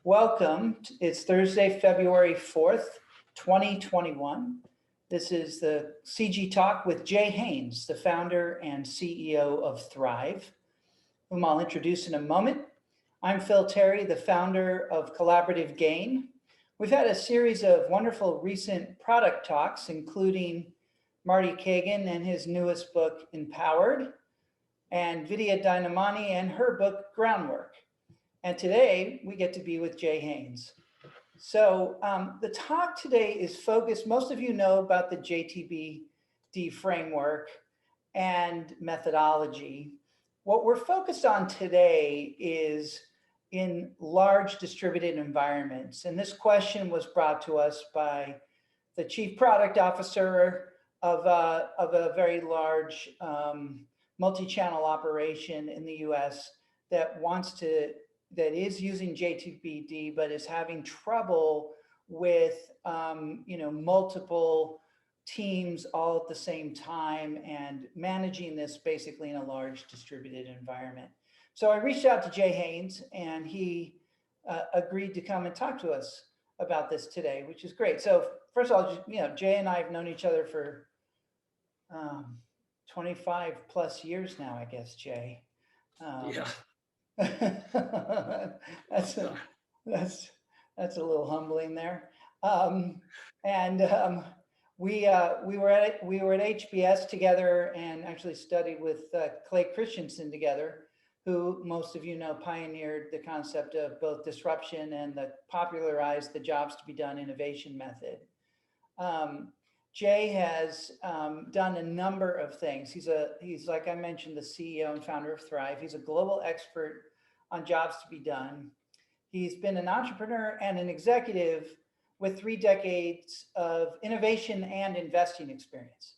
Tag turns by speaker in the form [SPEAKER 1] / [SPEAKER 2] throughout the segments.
[SPEAKER 1] Welcome. It's Thursday, February 4th, 2021. This is the CG Talk with Jay Haynes, the founder and CEO of Thrv, whom I'll introduce in a moment. I'm Phil Terry, the founder of Collaborative Gain. We've had a series of wonderful recent product talks, including Marty Kagan and his newest book, Empowered, and Vidya Dynamani and her book, Groundwork. And today we get to be with Jay Haynes. So the talk today is focused, most of you know about the JTBD framework and methodology. What we're focused on today is in large distributed environments. And this question was brought to us by the chief product officer of a very large multi-channel operation in the US that is using JTBD, but is having trouble with multiple teams all at the same time and managing this basically in a large distributed environment. So I reached out to Jay Haynes, and he agreed to come and talk to us about this today, which is great. So first of all, Jay and I have known each other for 25 plus years now, I guess, Jay.
[SPEAKER 2] Yeah.
[SPEAKER 1] That's a little humbling there. We were at HBS together and actually studied with Clay Christensen together, who most of you know pioneered the concept of both disruption and popularized the jobs to be done innovation method. Jay has done a number of things. He's like I mentioned, the CEO and founder of Thrv. He's a global expert on jobs to be done. He's been an entrepreneur and an executive with 3 decades of innovation and investing experience.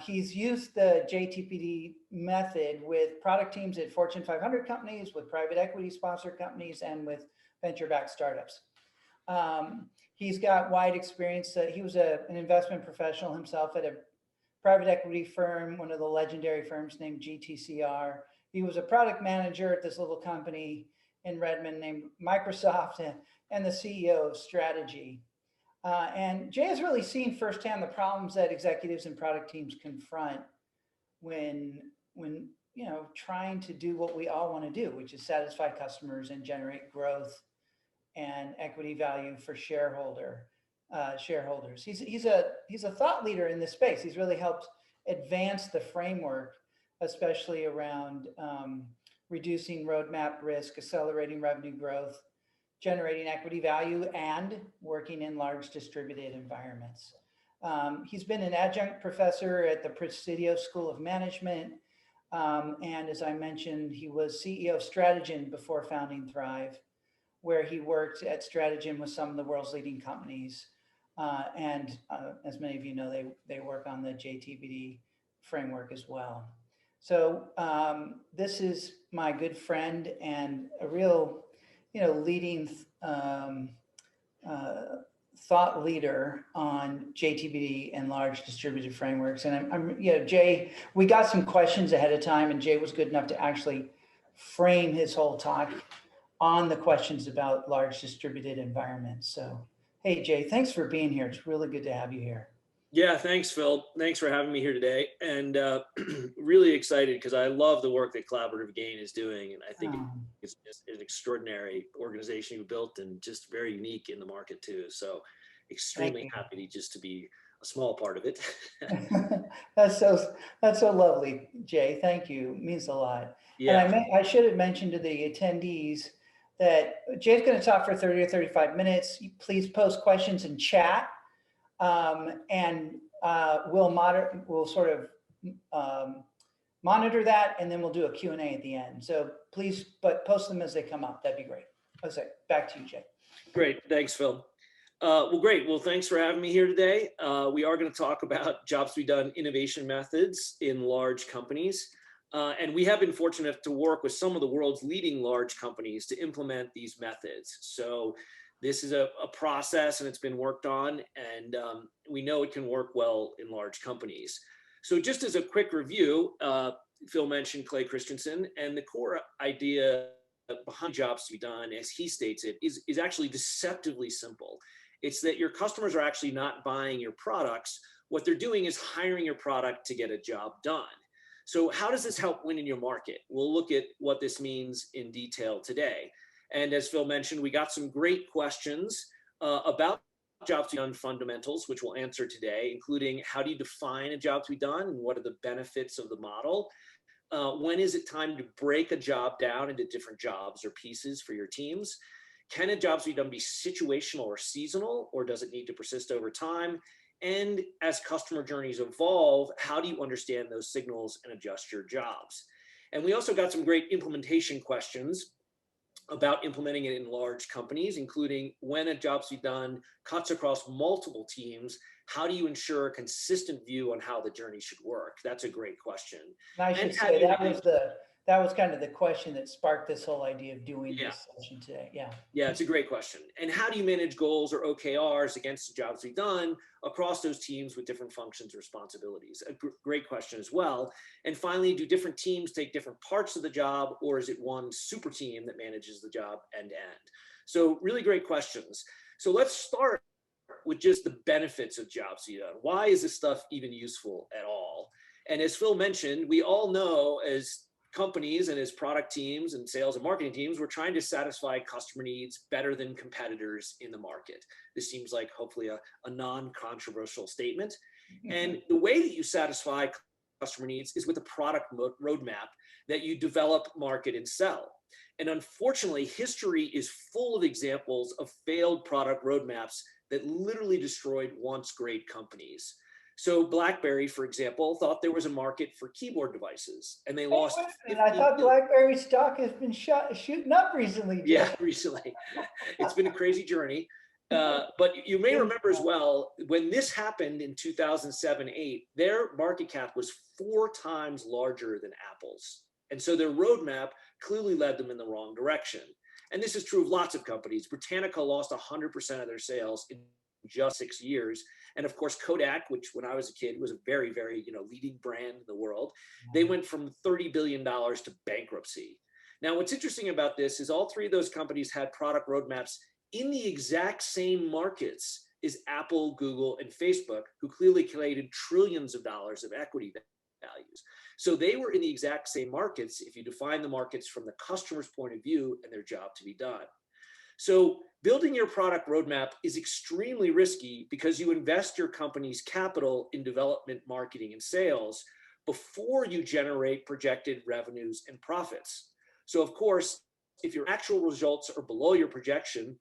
[SPEAKER 1] He's used the JTBD method with product teams at Fortune 500 companies, with private equity sponsored companies, and with venture-backed startups. He's got wide experience. He was an investment professional himself at a private equity firm, one of the legendary firms named GTCR. He was a product manager at this little company in Redmond named Microsoft, and the CEO of Strategy. And Jay has really seen firsthand the problems that executives and product teams confront when trying to do what we all want to do, which is satisfy customers and generate growth and equity value for shareholders. He's a thought leader in this space. He's really helped advance the framework, especially around reducing roadmap risk, accelerating revenue growth, generating equity value, and working in large distributed environments. He's been an adjunct professor at the Presidio School of Management. And as I mentioned, he was CEO of Strategy before founding Thrv, where he worked at Strategy with some of the world's leading companies. As many of you know, they work on the JTBD framework as well. So this is my good friend and a real, leading thought leader on JTBD and large distributed frameworks. And Jay, we got some questions ahead of time, and Jay was good enough to actually frame his whole talk on the questions about large distributed environments. So, hey, Jay, thanks for being here. It's really good to have you here.
[SPEAKER 2] Yeah, thanks, Phil. Thanks for having me here today. And really excited because I love the work that Collaborative Gain is doing. And I think it's an extraordinary organization you built and just very unique in the market too. So extremely happy to be a small part of it.
[SPEAKER 1] That's so lovely, Jay. Thank you. It means a lot.
[SPEAKER 2] Yeah.
[SPEAKER 1] And I should have mentioned to the attendees that Jay's going to talk for 30 or 35 minutes. Please post questions in chat. And we'll sort of monitor that, and then we'll do a Q&A at the end. So please, but post them as they come up. That'd be great. Okay, back to you, Jay.
[SPEAKER 2] Great. Thanks, Phil. Well, great. Well, thanks for having me here today. We are going to talk about jobs to be done innovation methods in large companies. And we have been fortunate to work with some of the world's leading large companies to implement these methods. So this is a process, and it's been worked on, and we know it can work well in large companies. So just as a quick review, Phil mentioned Clay Christensen, and the core idea behind jobs to be done, as he states it, is actually deceptively simple. It's that your customers are actually not buying your products. What they're doing is hiring your product to get a job done. So how does this help win in your market? We'll look at what this means in detail today. And as Phil mentioned, we got some great questions about jobs to be done fundamentals, which we'll answer today, including how do you define a job to be done and what are the benefits of the model? When is it time to break a job down into different jobs or pieces for your teams? Can a job to be done be situational or seasonal, or does it need to persist over time? And as customer journeys evolve, how do you understand those signals and adjust your jobs? And we also got some great implementation questions about implementing it in large companies, including when a job to be done cuts across multiple teams, how do you ensure a consistent view on how the journey should work? That's a great question.
[SPEAKER 1] And I should say that was kind of the question that sparked this whole idea of doing this session today.
[SPEAKER 2] Yeah, it's a great question. And how do you manage goals or OKRs against the jobs to be done across those teams with different functions and responsibilities? A great question as well. And finally, do different teams take different parts of the job, or is it one super team that manages the job end to end? So really great questions. So let's start with just the benefits of jobs to be done. Why is this stuff even useful at all? And as Phil mentioned, we all know as companies and as product teams and sales and marketing teams, we're trying to satisfy customer needs better than competitors in the market. This seems like hopefully a non-controversial statement. And the way that you satisfy customer needs is with a product roadmap that you develop, market, and sell. And unfortunately, history is full of examples of failed product roadmaps that literally destroyed once great companies. So BlackBerry, for example, thought there was a market for keyboard devices, and they lost.
[SPEAKER 1] I thought BlackBerry stock has been shooting up recently. Jeff.
[SPEAKER 2] Yeah, recently. It's been a crazy journey. But you may remember as well, when this happened in 2007-8, their market cap was 4 times larger than Apple's. And so their roadmap clearly led them in the wrong direction. And this is true of lots of companies. Britannica lost 100% of their sales in just 6 years. And of course, Kodak, which when I was a kid was a very, very leading brand in the world, they went from $30 billion to bankruptcy. Now, what's interesting about this is all 3 of those companies had product roadmaps in the exact same markets as Apple, Google, and Facebook, who clearly created trillions of dollars of equity values. So they were in the exact same markets if you define the markets from the customer's point of view and their job to be done. So building your product roadmap is extremely risky because you invest your company's capital in development, marketing, and sales before you generate projected revenues and profits. So of course, if your actual results are below your projection,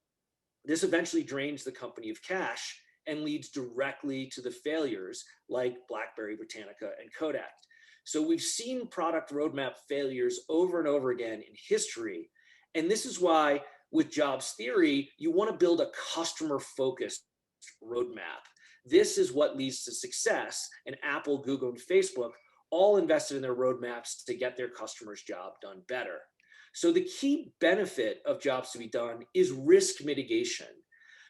[SPEAKER 2] this eventually drains the company of cash and leads directly to the failures like BlackBerry, Britannica, and Kodak. So we've seen product roadmap failures over and over again in history. And this is why with jobs theory, you want to build a customer-focused roadmap. This is what leads to success. And Apple, Google, and Facebook all invested in their roadmaps to get their customers' job done better. So the key benefit of jobs to be done is risk mitigation,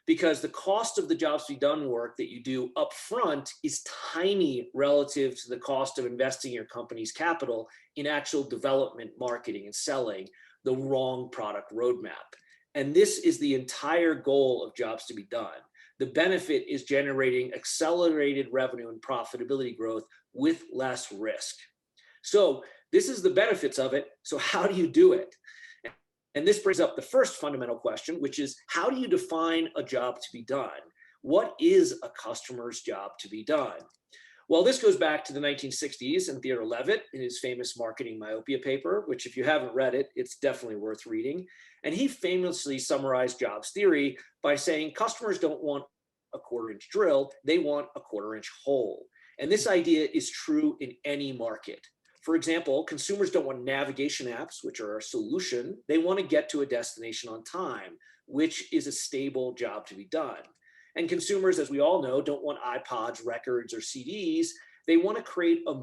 [SPEAKER 2] because the cost of the jobs to be done work that you do upfront is tiny relative to the cost of investing your company's capital in actual development, marketing, and selling the wrong product roadmap. And this is the entire goal of jobs to be done. The benefit is generating accelerated revenue and profitability growth with less risk. So this is the benefits of it. So how do you do it? And this brings up the first fundamental question, which is how do you define a job to be done? What is a customer's job to be done? Well, this goes back to the 1960s and Theodore Levitt in his famous Marketing Myopia paper, which if you haven't read it, it's definitely worth reading. And he famously summarized jobs theory by saying customers don't want a quarter-inch drill, they want a quarter-inch hole. And this idea is true in any market. For example, consumers don't want navigation apps, which are a solution. They want to get to a destination on time, which is a stable job to be done. And consumers, as we all know, don't want iPods, records, or CDs. They want to create a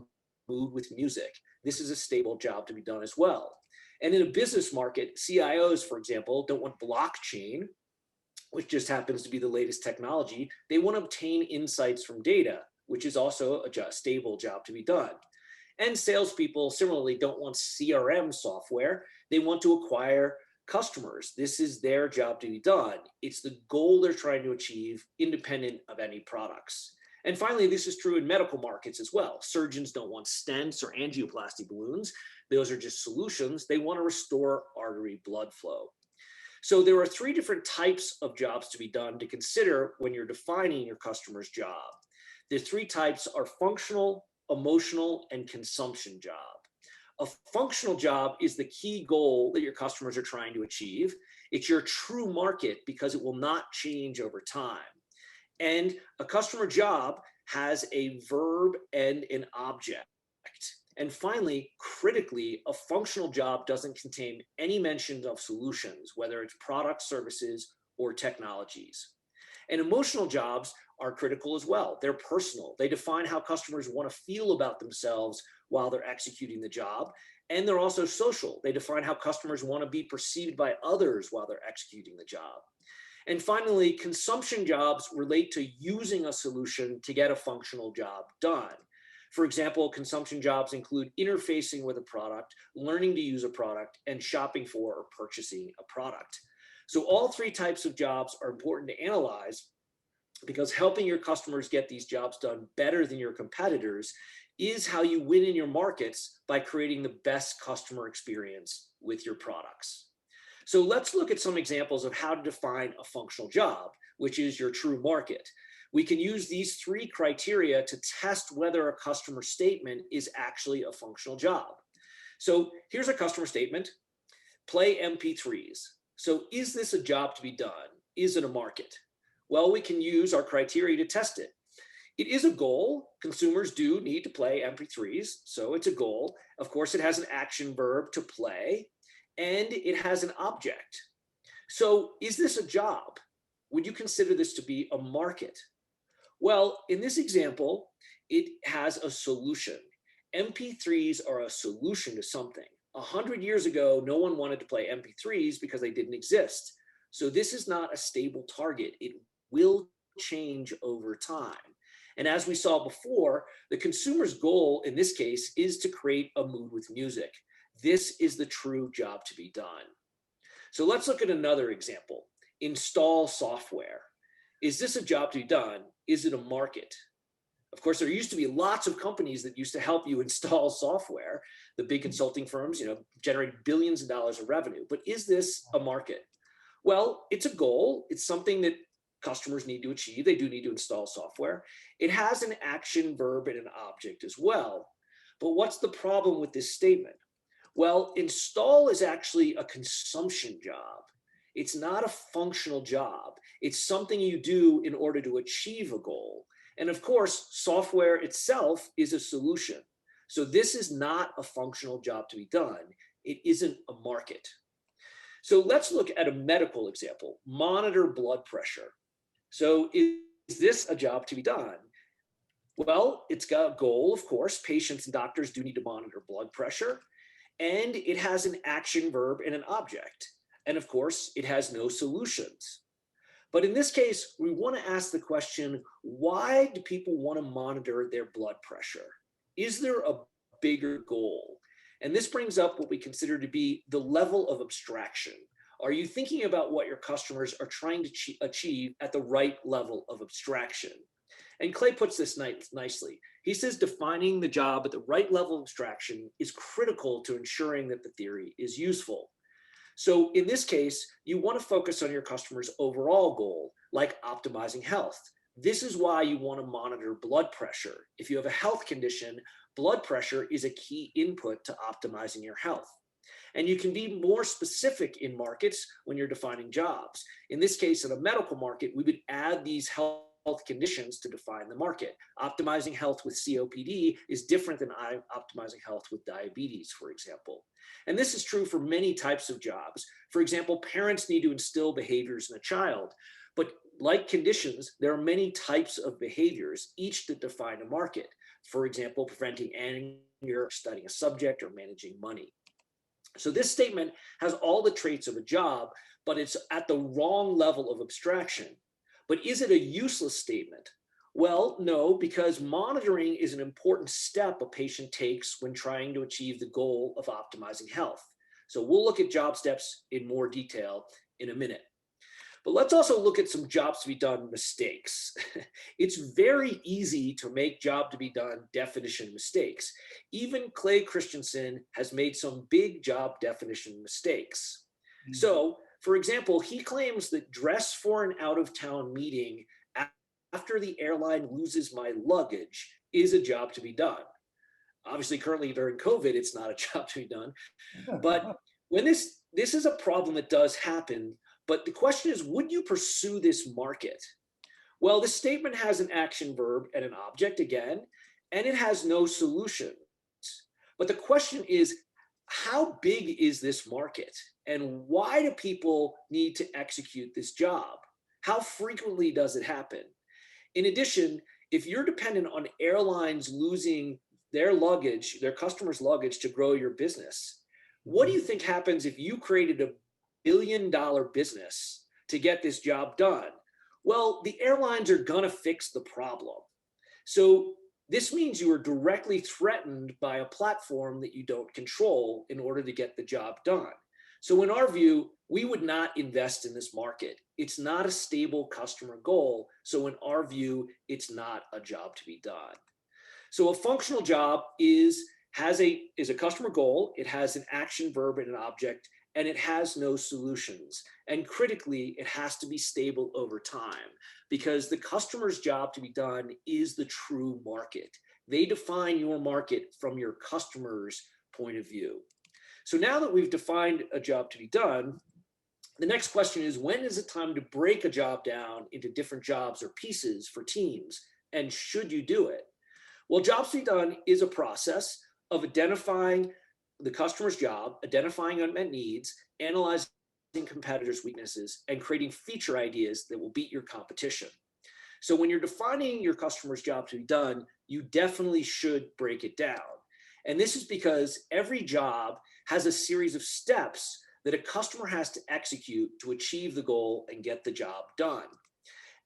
[SPEAKER 2] mood with music. This is a stable job to be done as well. And in a business market, CIOs, for example, don't want blockchain, which just happens to be the latest technology. They want to obtain insights from data, which is also a stable job to be done. And salespeople similarly don't want CRM software. They want to acquire customers. This is their job to be done. It's the goal they're trying to achieve independent of any products. And finally, this is true in medical markets as well. Surgeons don't want stents or angioplasty balloons. Those are just solutions. They want to restore artery blood flow. So there are three different types of jobs to be done to consider when you're defining your customer's job. The three types are functional, emotional, and consumption job. A functional job is the key goal that your customers are trying to achieve. It's your true market because it will not change over time. And a customer job has a verb and an object. And finally, critically, a functional job doesn't contain any mentions of solutions, whether it's products, services, or technologies. And emotional jobs are critical as well. They're personal. They define how customers want to feel about themselves while they're executing the job. And they're also social. They define how customers want to be perceived by others while they're executing the job. And finally, consumption jobs relate to using a solution to get a functional job done. For example, consumption jobs include interfacing with a product, learning to use a product, and shopping for or purchasing a product. So all three types of jobs are important to analyze because helping your customers get these jobs done better than your competitors is how you win in your markets by creating the best customer experience with your products. So let's look at some examples of how to define a functional job, which is your true market. We can use these three criteria to test whether a customer statement is actually a functional job. So here's a customer statement: play MP3s. So is this a job to be done? Is it a market? Well, we can use our criteria to test it. It is a goal. Consumers do need to play MP3s, so it's a goal. Of course, it has an action verb, to play, and it has an object. So is this a job? Would you consider this to be a market? Well, in this example, it has a solution. MP3s are a solution to something. 100 years ago, no one wanted to play MP3s because they didn't exist. So this is not a stable target. It will change over time. And as we saw before, the consumer's goal in this case is to create a mood with music. This is the true job to be done. So let's look at another example. Install software. Is this a job to be done? Is it a market? Of course, there used to be lots of companies that used to help you install software. The big consulting firms, generate billions of dollars of revenue. But is this a market? Well, it's a goal. It's something that customers need to achieve. They do need to install software. It has an action verb and an object as well. But what's the problem with this statement? Well, install is actually a consumption job. It's not a functional job. It's something you do in order to achieve a goal. And of course, software itself is a solution. So this is not a functional job to be done. It isn't a market. So let's look at a medical example. Monitor blood pressure. So is this a job to be done? Well, it's got a goal, of course. Patients and doctors do need to monitor blood pressure. And it has an action verb and an object. And of course, it has no solutions. But in this case, we want to ask the question, why do people want to monitor their blood pressure? Is there a bigger goal? And this brings up what we consider to be the level of abstraction. Are you thinking about what your customers are trying to achieve at the right level of abstraction? And Clay puts this nicely. He says defining the job at the right level of abstraction is critical to ensuring that the theory is useful. So in this case, you want to focus on your customer's overall goal, like optimizing health. This is why you want to monitor blood pressure. If you have a health condition, blood pressure is a key input to optimizing your health. And you can be more specific in markets when you're defining jobs. In this case, in a medical market, we would add these health conditions to define the market. Optimizing health with COPD is different than optimizing health with diabetes, for example. And this is true for many types of jobs. For example, parents need to instill behaviors in a child. But like conditions, there are many types of behaviors, each that define a market. For example, preventing anger, studying a subject, or managing money. So this statement has all the traits of a job, but it's at the wrong level of abstraction. But is it a useless statement? Well, no, because monitoring is an important step a patient takes when trying to achieve the goal of optimizing health. So we'll look at job steps in more detail in a minute. But let's also look at some jobs to be done mistakes. It's very easy to make job to be done definition mistakes. Even Clay Christensen has made some big job definition mistakes. So, for example, he claims that dress for an out-of-town meeting after the airline loses my luggage is a job to be done. Obviously, currently during COVID, it's not a job to be done. But when this is a problem that does happen, but the question is, would you pursue this market? Well, this statement has an action verb and an object again, and it has no solutions. But the question is, how big is this market? And why do people need to execute this job? How frequently does it happen? In addition, if you're dependent on airlines losing their luggage, their customers' luggage to grow your business, what do you think happens if you created a billion-dollar business to get this job done? Well, the airlines are gonna fix the problem. So this means you are directly threatened by a platform that you don't control in order to get the job done. So in our view, we would not invest in this market. It's not a stable customer goal. So in our view, it's not a job to be done. So a functional job is a customer goal. It has an action verb and an object, and it has no solutions. And critically, it has to be stable over time because the customer's job to be done is the true market. They define your market from your customer's point of view. So now that we've defined a job to be done, the next question is, when is it time to break a job down into different jobs or pieces for teams? And should you do it? Well, jobs to be done is a process of identifying the customer's job, identifying unmet needs, analyzing competitors' weaknesses, and creating feature ideas that will beat your competition. So when you're defining your customer's job to be done, you definitely should break it down. And this is because every job has a series of steps that a customer has to execute to achieve the goal and get the job done.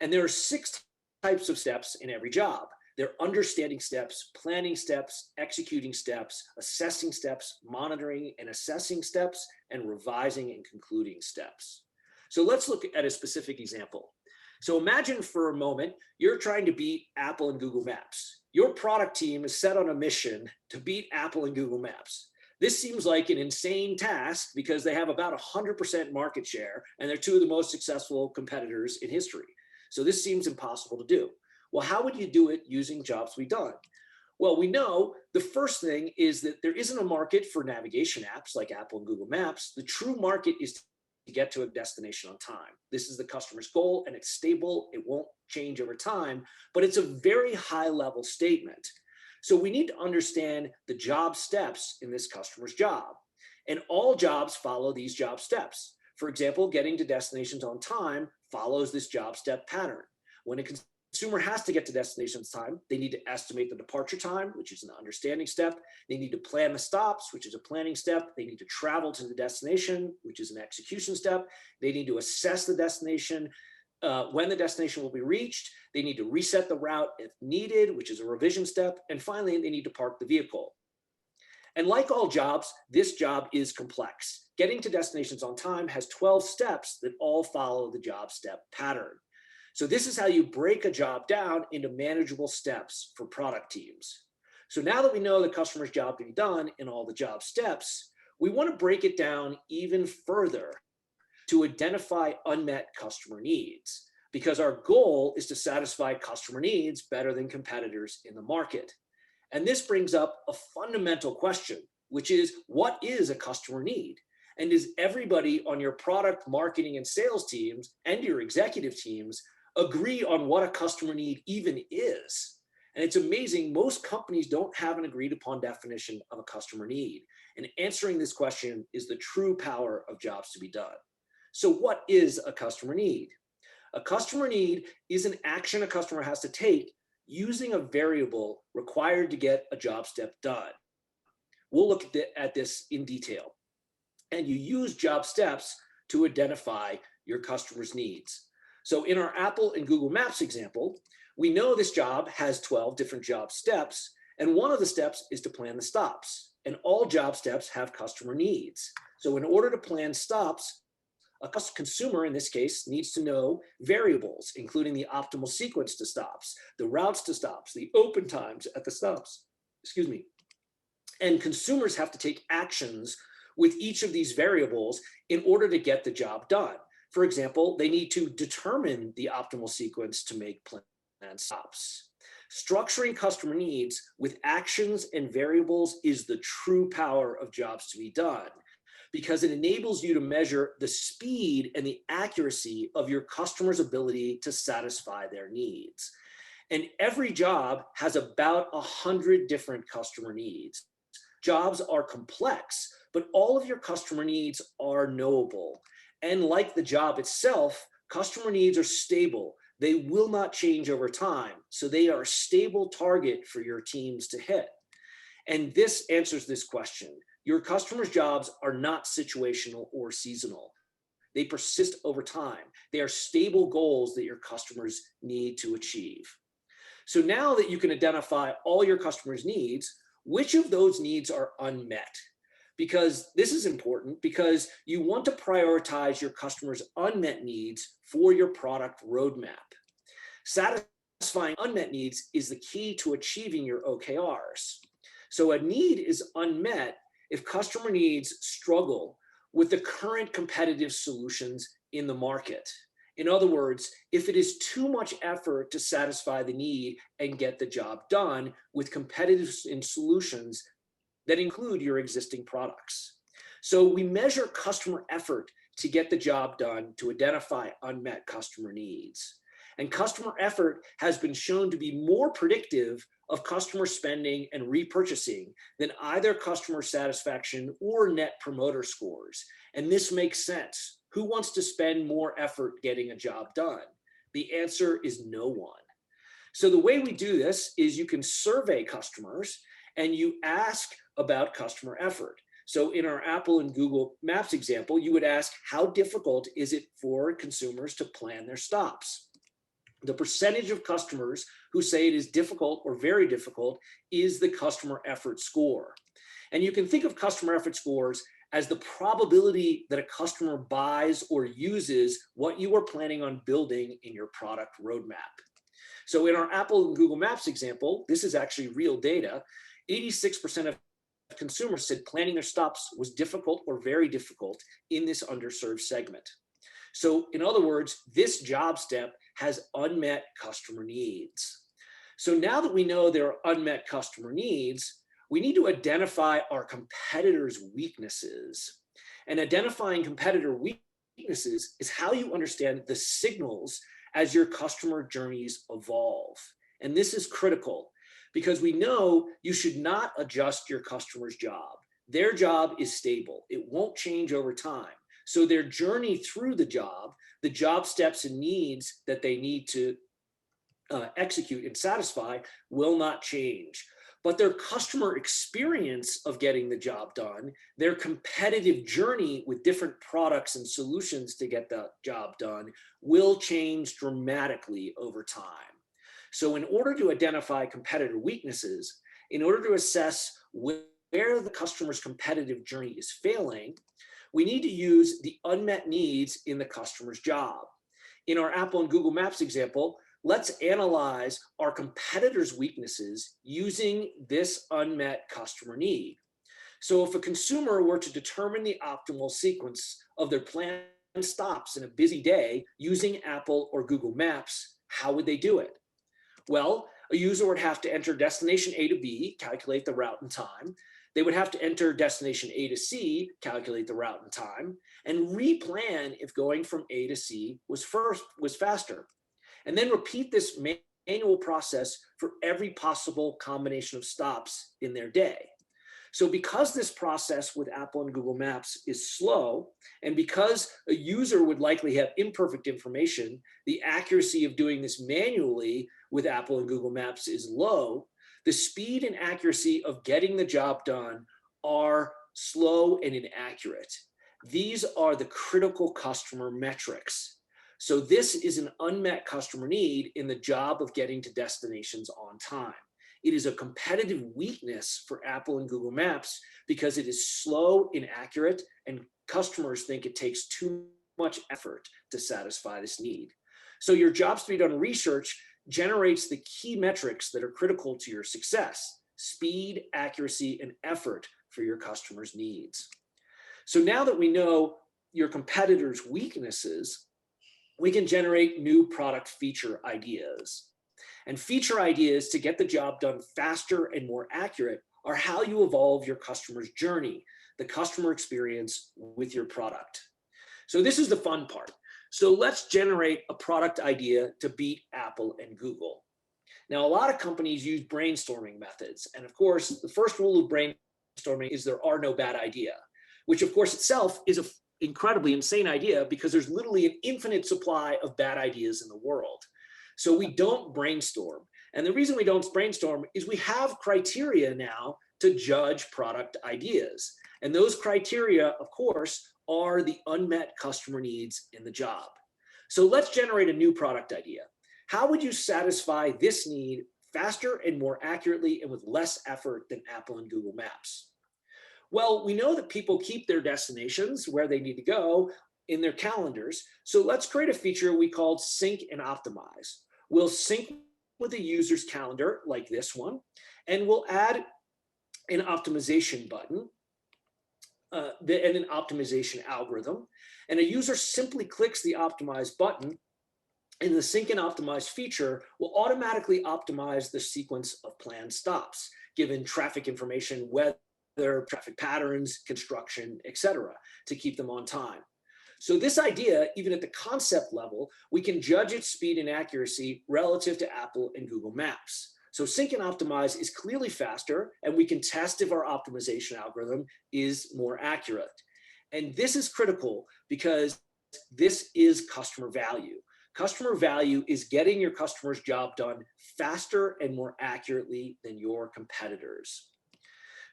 [SPEAKER 2] And there are 6 types of steps in every job. They're understanding steps, planning steps, executing steps, assessing steps, monitoring and assessing steps, and revising and concluding steps. So let's look at a specific example. So imagine for a moment, you're trying to beat Apple and Google Maps. Your product team is set on a mission to beat Apple and Google Maps. This seems like an insane task because they have about 100% market share and they're 2 of the most successful competitors in history. So this seems impossible to do. Well, how would you do it using jobs to be done? Well, we know the first thing is that there isn't a market for navigation apps like Apple and Google Maps. The true market is to get to a destination on time. This is the customer's goal and it's stable. It won't change over time, but it's a very high level statement. So we need to understand the job steps in this customer's job. And all jobs follow these job steps. For example, getting to destinations on time follows this job step pattern. When a consumer has to get to destinations time, they need to estimate the departure time, which is an understanding step. They need to plan the stops, which is a planning step. They need to travel to the destination, which is an execution step. They need to assess the destination, when the destination will be reached. They need to reset the route if needed, which is a revision step. And finally, they need to park the vehicle. And like all jobs, this job is complex. Getting to destinations on time has 12 steps that all follow the job step pattern. So this is how you break a job down into manageable steps for product teams. So now that we know the customer's job to be done in all the job steps, we want to break it down even further to identify unmet customer needs, because our goal is to satisfy customer needs better than competitors in the market. And this brings up a fundamental question, which is, what is a customer need? And does everybody on your product, marketing, and sales teams and your executive teams agree on what a customer need even is? And it's amazing, most companies don't have an agreed upon definition of a customer need. And answering this question is the true power of jobs to be done. So what is a customer need? A customer need is an action a customer has to take using a variable required to get a job step done. We'll look at this in detail. And you use job steps to identify your customer's needs. So in our Apple and Google Maps example, We know this job has 12 different job steps, and one of the steps is to plan the stops. And all job steps have customer needs. So in order to plan stops, a consumer, in this case, needs to know variables, including the optimal sequence to stops, the routes to stops, the open times at the stops, excuse me. And consumers have to take actions with each of these variables in order to get the job done. For example, they need to determine the optimal sequence to make planned stops. Structuring customer needs with actions and variables is the true power of jobs to be done, because it enables you to measure the speed and the accuracy of your customer's ability to satisfy their needs. And every job has about 100 different customer needs. Jobs are complex, but all of your customer needs are knowable. And like the job itself, customer needs are stable. They will not change over time. So they are a stable target for your teams to hit. And this answers this question. Your customers' jobs are not situational or seasonal. They persist over time. They are stable goals that your customers need to achieve. So now that you can identify all your customers' needs, which of those needs are unmet? Because this is important, because you want to prioritize your customers' unmet needs for your product roadmap. Satisfying unmet needs is the key to achieving your OKRs. So a need is unmet if customer needs struggle with the current competitive solutions in the market. In other words, if it is too much effort to satisfy the need and get the job done with competitive solutions that include your existing products. So we measure customer effort to get the job done to identify unmet customer needs. And customer effort has been shown to be more predictive of customer spending and repurchasing than either customer satisfaction or net promoter scores. And this makes sense. Who wants to spend more effort getting a job done? The answer is no one. So the way we do this is you can survey customers and you ask about customer effort. So in our Apple and Google Maps example, you would ask, how difficult is it for consumers to plan their stops? The percentage of customers who say it is difficult or very difficult is the customer effort score. And you can think of customer effort scores as the probability that a customer buys or uses what you are planning on building in your product roadmap. So in our Apple and Google Maps example, this is actually real data. 86% of consumers said planning their stops was difficult or very difficult in this underserved segment. So in other words, this job step has unmet customer needs. So now that we know there are unmet customer needs, we need to identify our competitors' weaknesses. And identifying competitor weaknesses is how you understand the signals as your customer journeys evolve. And this is critical because we know you should not adjust your customer's job. Their job is stable. It won't change over time. So their journey through the job steps and needs that they need to execute and satisfy will not change. But their customer experience of getting the job done, their competitive journey with different products and solutions to get the job done will change dramatically over time. So in order to identify competitor weaknesses, in order to assess where the customer's competitive journey is failing, we need to use the unmet needs in the customer's job. In our Apple and Google Maps example, let's analyze our competitors' weaknesses using this unmet customer need. So if a consumer were to determine the optimal sequence of their planned stops in a busy day using Apple or Google Maps, how would they do it? Well, a user would have to enter destination A to B, calculate the route and time. They would have to enter destination A to C, calculate the route and time, and replan if going from A to C was faster. And then repeat this manual process for every possible combination of stops in their day. So because this process with Apple and Google Maps is slow, and because a user would likely have imperfect information, the accuracy of doing this manually with Apple and Google Maps is low, the speed and accuracy of getting the job done are slow and inaccurate. These are the critical customer metrics. So this is an unmet customer need in the job of getting to destinations on time. It is a competitive weakness for Apple and Google Maps because it is slow, inaccurate, and customers think it takes too much effort to satisfy this need. So your jobs to be done research generates the key metrics that are critical to your success: speed, accuracy, and effort for your customers' needs. So now that we know your competitors' weaknesses, we can generate new product feature ideas. And feature ideas to get the job done faster and more accurate are how you evolve your customer's journey, the customer experience with your product. So this is the fun part. So let's generate a product idea to beat Apple and Google. Now, a lot of companies use brainstorming methods. And of course, the first rule of brainstorming is there are no bad idea, which of course itself is an incredibly insane idea because there's literally an infinite supply of bad ideas in the world. So we don't brainstorm. And the reason we don't brainstorm is we have criteria now to judge product ideas. And those criteria, of course, are the unmet customer needs in the job. So let's generate a new product idea. How would you satisfy this need faster and more accurately and with less effort than Apple and Google Maps? Well, we know that people keep their destinations where they need to go in their calendars. So let's create a feature we called Sync and Optimize. We'll sync with a user's calendar like this one, and we'll add an optimization button and an optimization algorithm. And a user simply clicks the Optimize button, and the Sync and Optimize feature will automatically optimize the sequence of planned stops, given traffic information, weather, traffic patterns, construction, etc., to keep them on time. So this idea, even at the concept level, we can judge its speed and accuracy relative to Apple and Google Maps. So Sync and Optimize is clearly faster, and we can test if our optimization algorithm is more accurate. And this is critical because this is customer value. Customer value is getting your customer's job done faster and more accurately than your competitors.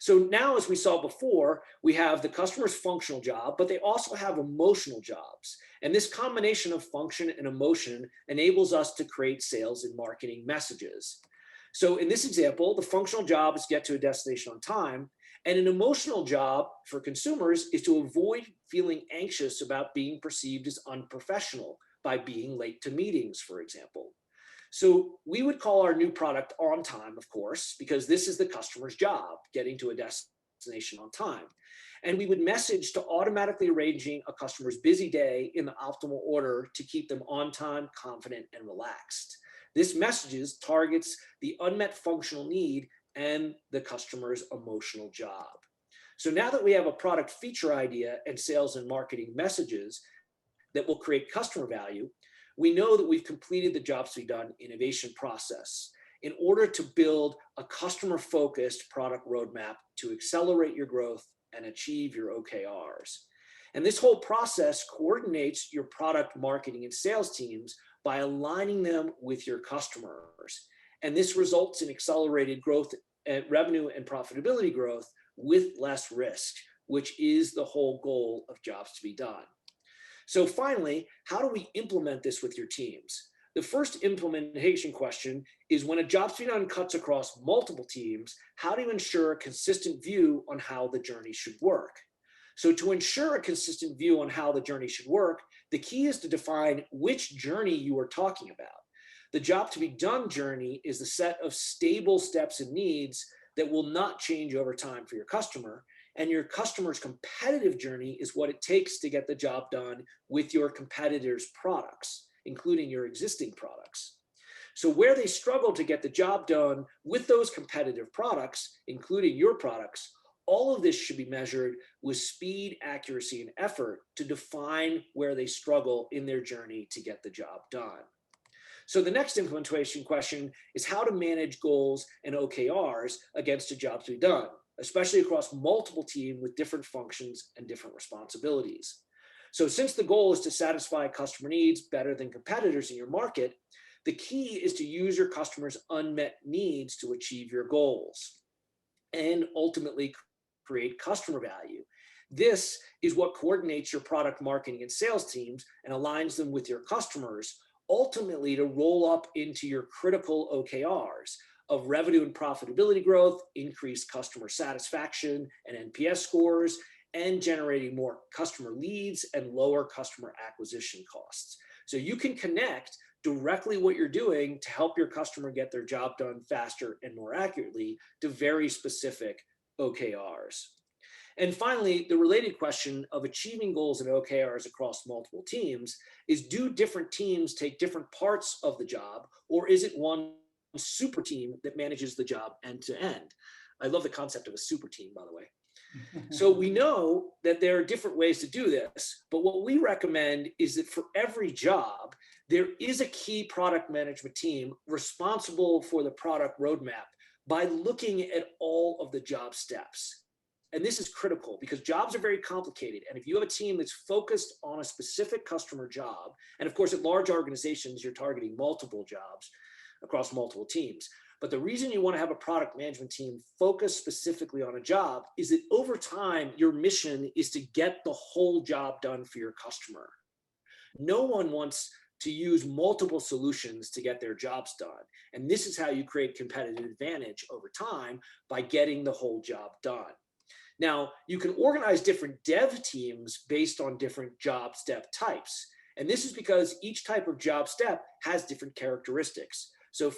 [SPEAKER 2] So now, as we saw before, we have the customer's functional job, but they also have emotional jobs. And this combination of function and emotion enables us to create sales and marketing messages. So in this example, the functional job is to get to a destination on time, and an emotional job for consumers is to avoid feeling anxious about being perceived as unprofessional by being late to meetings, for example. So we would call our new product On Time, of course, because this is the customer's job, getting to a destination on time. And we would message to automatically arranging a customer's busy day in the optimal order to keep them on time, confident, and relaxed. This messages targets the unmet functional need and the customer's emotional job. So now that we have a product feature idea and sales and marketing messages that will create customer value, we know that we've completed the jobs to be done innovation process in order to build a customer-focused product roadmap to accelerate your growth and achieve your OKRs. And this whole process coordinates your product marketing and sales teams by aligning them with your customers. And this results in accelerated growth and revenue and profitability growth with less risk, which is the whole goal of jobs to be done. So finally, how do we implement this with your teams? The first implementation question is, when a jobs to be done cuts across multiple teams, how do you ensure a consistent view on how the journey should work? So to ensure a consistent view on how the journey should work, the key is to define which journey you are talking about. The job to be done journey is the set of stable steps and needs that will not change over time for your customer. And your customer's competitive journey is what it takes to get the job done with your competitors' products, including your existing products. So where they struggle to get the job done with those competitive products, including your products, all of this should be measured with speed, accuracy, and effort to define where they struggle in their journey to get the job done. So the next implementation question is how to manage goals and OKRs against a job to be done, especially across multiple teams with different functions and different responsibilities. So since the goal is to satisfy customer needs better than competitors in your market, the key is to use your customers' unmet needs to achieve your goals and ultimately create customer value. This is what coordinates your product marketing and sales teams and aligns them with your customers, ultimately to roll up into your critical OKRs of revenue and profitability growth, increased customer satisfaction and NPS scores, and generating more customer leads and lower customer acquisition costs. So you can connect directly what you're doing to help your customer get their job done faster and more accurately to very specific OKRs. And finally, the related question of achieving goals and OKRs across multiple teams is, do different teams take different parts of the job, or is it one super team that manages the job end to end? I love the concept of a super team, by the way. So we know that there are different ways to do this, but what we recommend is that for every job, there is a key product management team responsible for the product roadmap by looking at all of the job steps. And this is critical because jobs are very complicated. And if you have a team that's focused on a specific customer job, and of course, at large organizations, you're targeting multiple jobs across multiple teams. But the reason you want to have a product management team focus specifically on a job is that over time, your mission is to get the whole job done for your customer. No one wants to use multiple solutions to get their jobs done. And this is how you create competitive advantage over time, by getting the whole job done. Now, you can organize different dev teams based on different job step types. And this is because each type of job step has different characteristics. So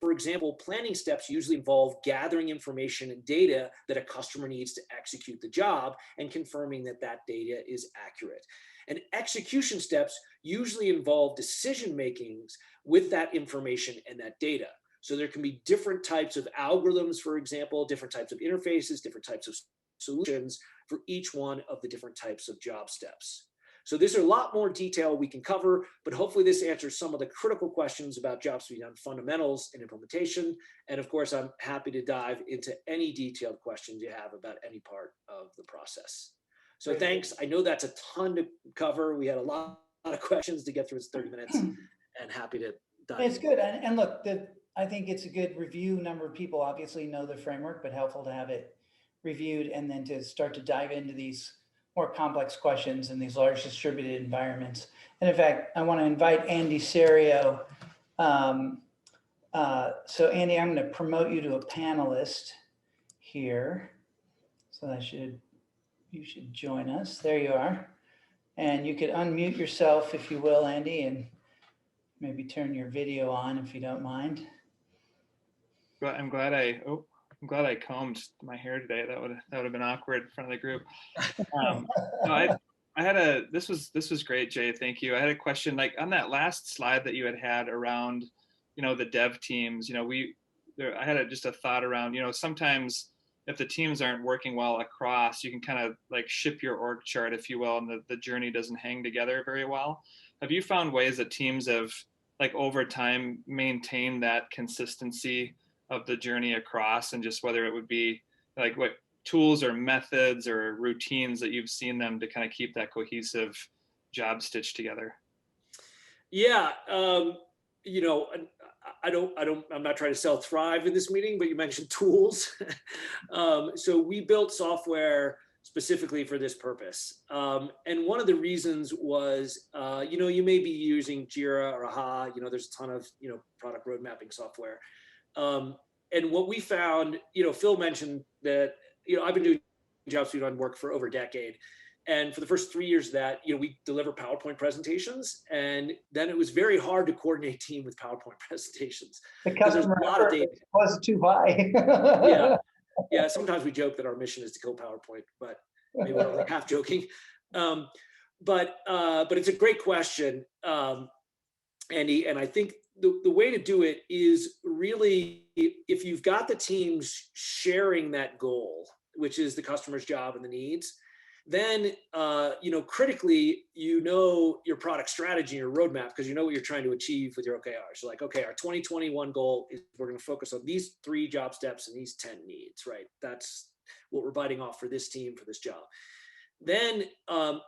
[SPEAKER 2] for example, planning steps usually involve gathering information and data that a customer needs to execute the job and confirming that that data is accurate. And execution steps usually involve decision makings with that information and that data. So there can be different types of algorithms, for example, different types of interfaces, different types of solutions for each one of the different types of job steps. So there's a lot more detail we can cover, but hopefully this answers some of the critical questions about jobs to be done fundamentals and implementation. And of course, I'm happy to dive into any detailed questions you have about any part of the process. So thanks. I know that's a ton to cover. We had a lot of questions to get through in 30 minutes, and happy to dive in.
[SPEAKER 1] It's good. And look, I think it's a good review. Number of people obviously know the framework, but helpful to have it reviewed and then to start to dive into these more complex questions in these large distributed environments. And in fact, I want to invite Andy Serio. So Andy, I'm going to promote you to a panelist here. So you should join us. There you are. And you could unmute yourself if you will, Andy, and maybe turn your video on if you don't mind.
[SPEAKER 3] I'm glad I combed my hair today. That would have been awkward in front of the group. This was great, Jay. Thank you. I had a question, like on that last slide that you had around, the dev teams. I had just a thought around, sometimes if the teams aren't working well across, you can kind of like ship your org chart, if you will, and the journey doesn't hang together very well. Have you found ways that teams have, like over time, maintained that consistency of the journey across, and just whether it would be like what tools or methods or routines that you've seen them to kind of keep that cohesive job stitched together?
[SPEAKER 2] Yeah, I'm not trying to sell Thrv in this meeting, but you mentioned tools. So we built software specifically for this purpose. And one of the reasons was, you may be using Jira or AHA, there's a ton of, product road mapping software. And what we found, Phil mentioned that, I've been doing jobs to be done work for over a decade. And for the first 3 years of that, we deliver PowerPoint presentations. And then it was very hard to coordinate a team with PowerPoint presentations.
[SPEAKER 1] The customer was too high.
[SPEAKER 2] Yeah. Sometimes we joke that our mission is to kill PowerPoint, but maybe we're only half joking. But it's a great question, Andy. And I think the way to do it is really, if you've got the teams sharing that goal, which is the customer's job and the needs, then, critically, your product strategy, your roadmap, because you know what you're trying to achieve with your OKRs. So like, okay, our 2021 goal is we're going to focus on these 3 job steps and these 10 needs, right? That's what we're biting off for this team, for this job. Then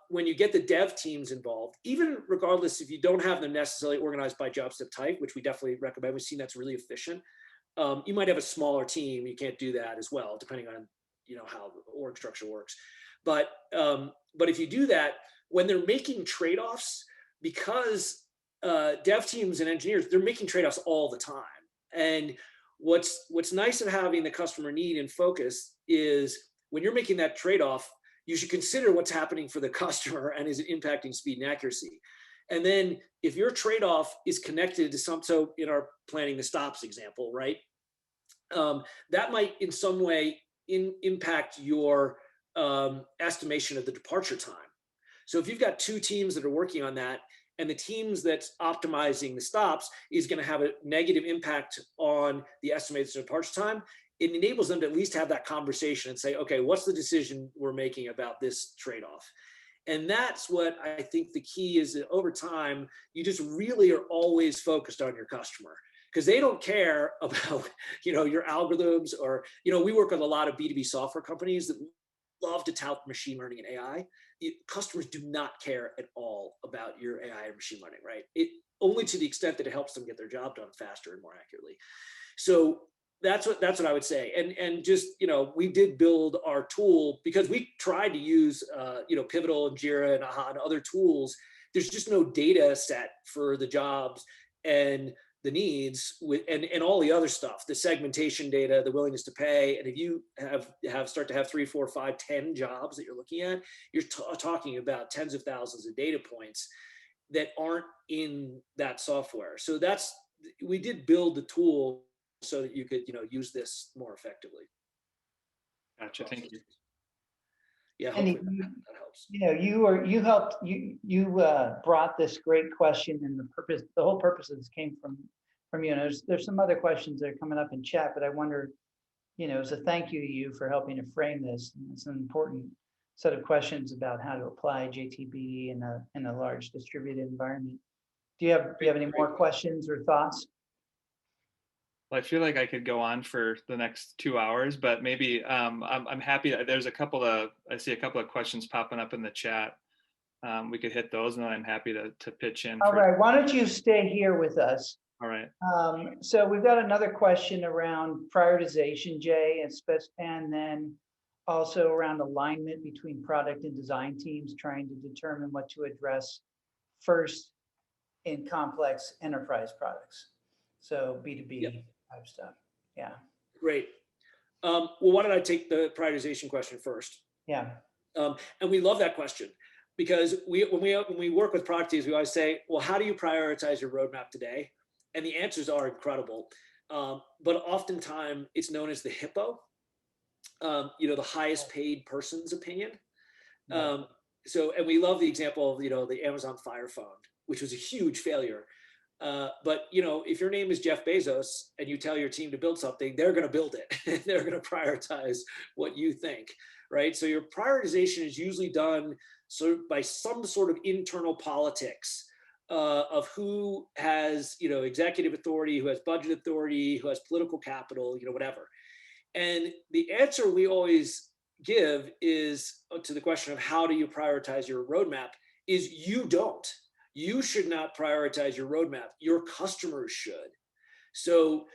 [SPEAKER 2] when you get the dev teams involved, even regardless if you don't have them necessarily organized by job step type, which we definitely recommend, we've seen that's really efficient. You might have a smaller team. You can't do that as well, depending on, how the org structure works. But if you do that, when they're making trade-offs, because dev teams and engineers, they're making trade-offs all the time. And what's nice of having the customer need in focus is when you're making that trade-off, you should consider what's happening for the customer and is it impacting speed and accuracy. And then if your trade-off is connected to so in our planning the stops example, right? That might in some way impact your estimation of the departure time. So if you've got two teams that are working on that, and the teams that's optimizing the stops is going to have a negative impact on the estimated departure time, it enables them to at least have that conversation and say, okay, what's the decision we're making about this trade-off? And that's what I think the key is, that over time, you just really are always focused on your customer, because they don't care about, your algorithms or, we work with a lot of B2B software companies that love to tout machine learning and AI. Customers do not care at all about your AI and machine learning, right? Only to the extent that it helps them get their job done faster and more accurately. So that's what I would say. And just, we did build our tool because we tried to use, Pivotal and Jira and AHA and other tools. There's just no data set for the jobs and the needs and all the other stuff, the segmentation data, the willingness to pay. And if you start to have 3, 4, 5, 10 jobs that you're looking at, you're talking about tens of thousands of data points that aren't in that software. So we did build the tool so that you could, use this more effectively.
[SPEAKER 3] Gotcha. Thank you.
[SPEAKER 2] Yeah,
[SPEAKER 1] And
[SPEAKER 2] hopefully that helps.
[SPEAKER 1] You brought this great question, and the whole purpose of this came from you. And there's some other questions that are coming up in chat, but I wonder, as a thank you to you for helping to frame this. And it's an important set of questions about how to apply JTBD in a large distributed environment. Do you have any more questions or thoughts?
[SPEAKER 3] Well, I feel like I could go on for the next 2 hours, but maybe I'm happy. There's I see a couple of questions popping up in the chat. We could hit those, and then I'm happy to pitch in.
[SPEAKER 1] All right, why don't you stay here with us?
[SPEAKER 3] All right.
[SPEAKER 1] So we've got another question around prioritization, Jay, and then also around alignment between product and design teams, trying to determine what to address first in complex enterprise products. So B2B type stuff. Yeah.
[SPEAKER 2] Great. Well, why don't I take the prioritization question first?
[SPEAKER 1] Yeah.
[SPEAKER 2] And we love that question because when we work with product teams, we always say, well, how do you prioritize your roadmap today? And the answers are incredible. But oftentimes it's known as the HIPPO, the highest paid person's opinion. And we love the example of, the Amazon Fire Phone, which was a huge failure. But if your name is Jeff Bezos and you tell your team to build something, they're going to build it. They're going to prioritize what you think, right? So your prioritization is usually done by some sort of internal politics of who has, executive authority, who has budget authority, who has political capital, whatever. And the answer we always give is to the question of how do you prioritize your roadmap is you don't. You should not prioritize your roadmap. Your customers should. So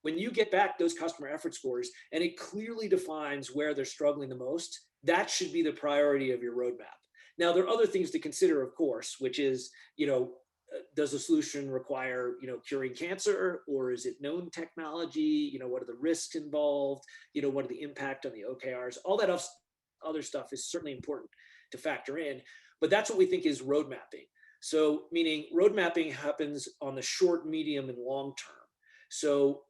[SPEAKER 2] when you get back those customer effort scores and it clearly defines where they're struggling the most, that should be the priority of your roadmap. Now, there are other things to consider, of course, which is, does the solution require, curing cancer, or is it known technology? What are the risks involved? What are the impact on the OKRs? All that other stuff is certainly important to factor in, but that's what we think is road mapping. So meaning road mapping happens on the short, medium, and long term. So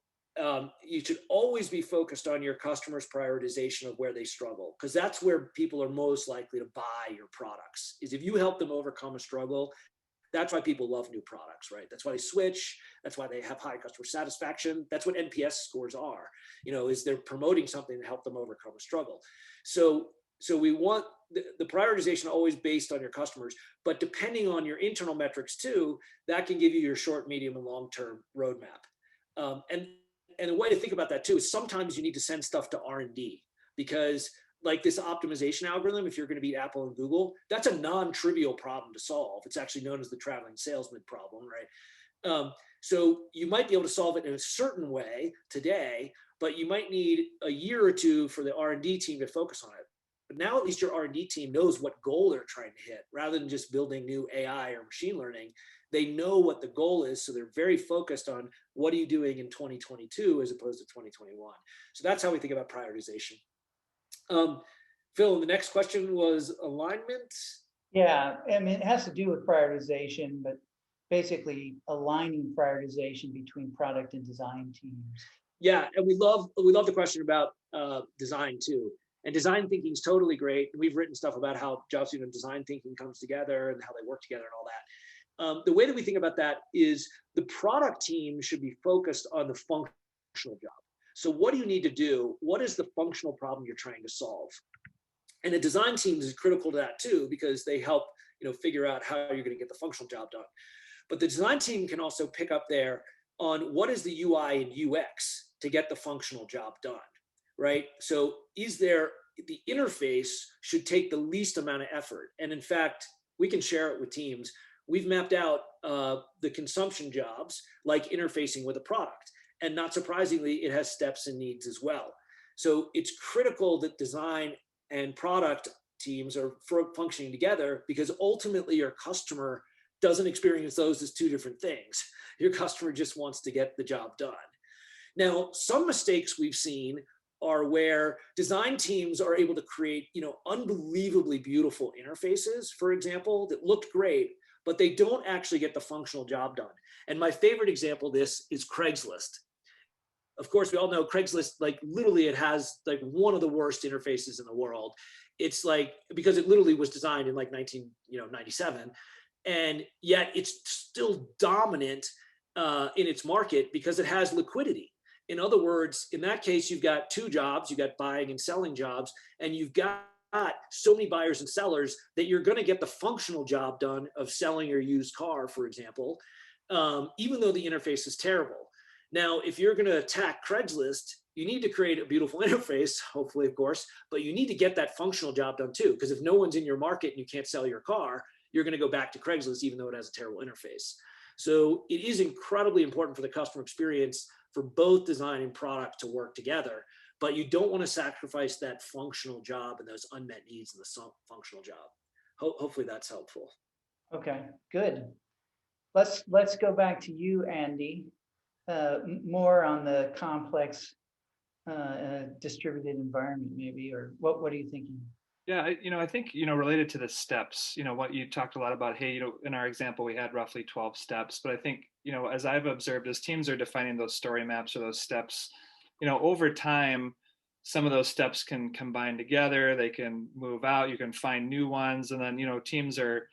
[SPEAKER 2] you should always be focused on your customers' prioritization of where they struggle, because that's where people are most likely to buy your products, is if you help them overcome a struggle. That's why people love new products, right? That's why they switch. That's why they have high customer satisfaction. That's what NPS scores are, is they're promoting something to help them overcome a struggle. So we want the prioritization always based on your customers, but depending on your internal metrics too, that can give you your short, medium, and long-term roadmap. And the way to think about that too is sometimes you need to send stuff to R&D, because like this optimization algorithm, if you're going to beat Apple and Google, that's a non-trivial problem to solve. It's actually known as the traveling salesman problem, right? So you might be able to solve it in a certain way today, but you might need a year or two for the R&D team to focus on it. But now at least your R&D team knows what goal they're trying to hit, rather than just building new AI or machine learning. They know what the goal is, so they're very focused on what are you doing in 2022 as opposed to 2021. So that's how we think about prioritization. Phil, the next question was alignment.
[SPEAKER 1] Yeah, I mean, it has to do with prioritization, but basically aligning prioritization between product and design teams.
[SPEAKER 2] Yeah, and we love the question about design too. And design thinking is totally great. We've written stuff about how jobs and design thinking comes together and how they work together and all that. The way that we think about that is the product team should be focused on the functional job. So what do you need to do? What is the functional problem you're trying to solve? And the design team is critical to that too, because they help figure out how you're going to get the functional job done. But the design team can also pick up there on what is the UI and UX to get the functional job done, right? So is there, the interface should take the least amount of effort. And in fact, we can share it with teams. We've mapped out the consumption jobs like interfacing with a product. And not surprisingly, it has steps and needs as well. So it's critical that design and product teams are functioning together, because ultimately your customer doesn't experience those as two different things. Your customer just wants to get the job done. Now, some mistakes we've seen are where design teams are able to create, unbelievably beautiful interfaces, for example, that looked great, but they don't actually get the functional job done. And my favorite example of this is Craigslist. Of course, we all know Craigslist, like literally it has like one of the worst interfaces in the world. It's like, because it literally was designed in like 1997, and yet it's still dominant in its market because it has liquidity. In other words, in that case, you've got two jobs, you've got buying and selling jobs, and you've got so many buyers and sellers that you're going to get the functional job done of selling your used car, for example, even though the interface is terrible. Now, if you're going to attack Craigslist, you need to create a beautiful interface, hopefully, of course, but you need to get that functional job done too, because if no one's in your market and you can't sell your car, you're going to go back to Craigslist, even though it has a terrible interface. So it is incredibly important for the customer experience for both design and product to work together, but you don't want to sacrifice that functional job and those unmet needs in the functional job. Hopefully that's helpful.
[SPEAKER 1] Okay, good. Let's go back to you, Andy. More on the complex distributed environment, maybe, or what are you thinking?
[SPEAKER 3] Yeah, I think, related to the steps, what you talked a lot about, hey, in our example, we had roughly 12 steps, but I think, as I've observed, as teams are defining those story maps or those steps, over time, some of those steps can combine together, they can move out, you can find new ones, and then, teams are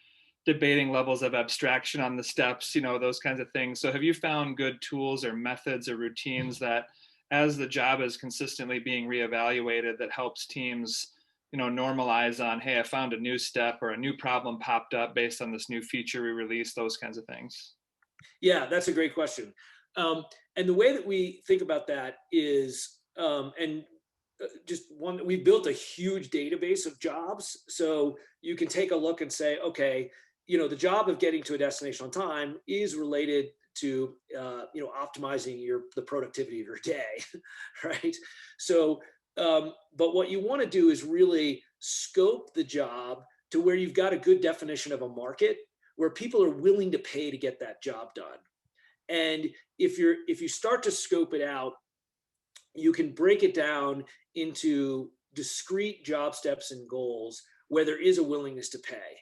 [SPEAKER 3] debating levels of abstraction on the steps, those kinds of things. So have you found good tools or methods or routines that, as the job is consistently being reevaluated, that helps teams normalize on, hey, I found a new step or a new problem popped up based on this new feature we released, those kinds of things?
[SPEAKER 2] Yeah, that's a great question. And the way that we think about that is, we built a huge database of jobs. So you can take a look and say, okay, the job of getting to a destination on time is related to, optimizing the productivity of your day, right? So, but what you want to do is really scope the job to where you've got a good definition of a market where people are willing to pay to get that job done. And if you start to scope it out, you can break it down into discrete job steps and goals where there is a willingness to pay.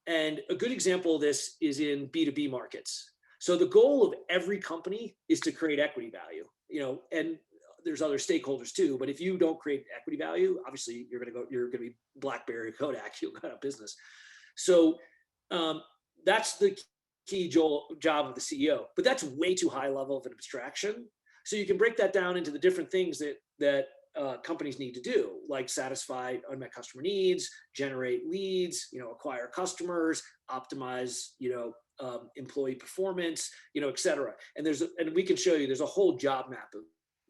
[SPEAKER 2] And a good example of this is in B2B markets. So the goal of every company is to create equity value, and there's other stakeholders too, but if you don't create equity value, obviously you're going to be BlackBerry or Kodak, you'll go out of business. So that's the key job of the CEO, but that's way too high level of an abstraction. So you can break that down into the different things that companies need to do, like satisfy unmet customer needs, generate leads, acquire customers, optimize, employee performance, et cetera. And we can show you there's a whole job map of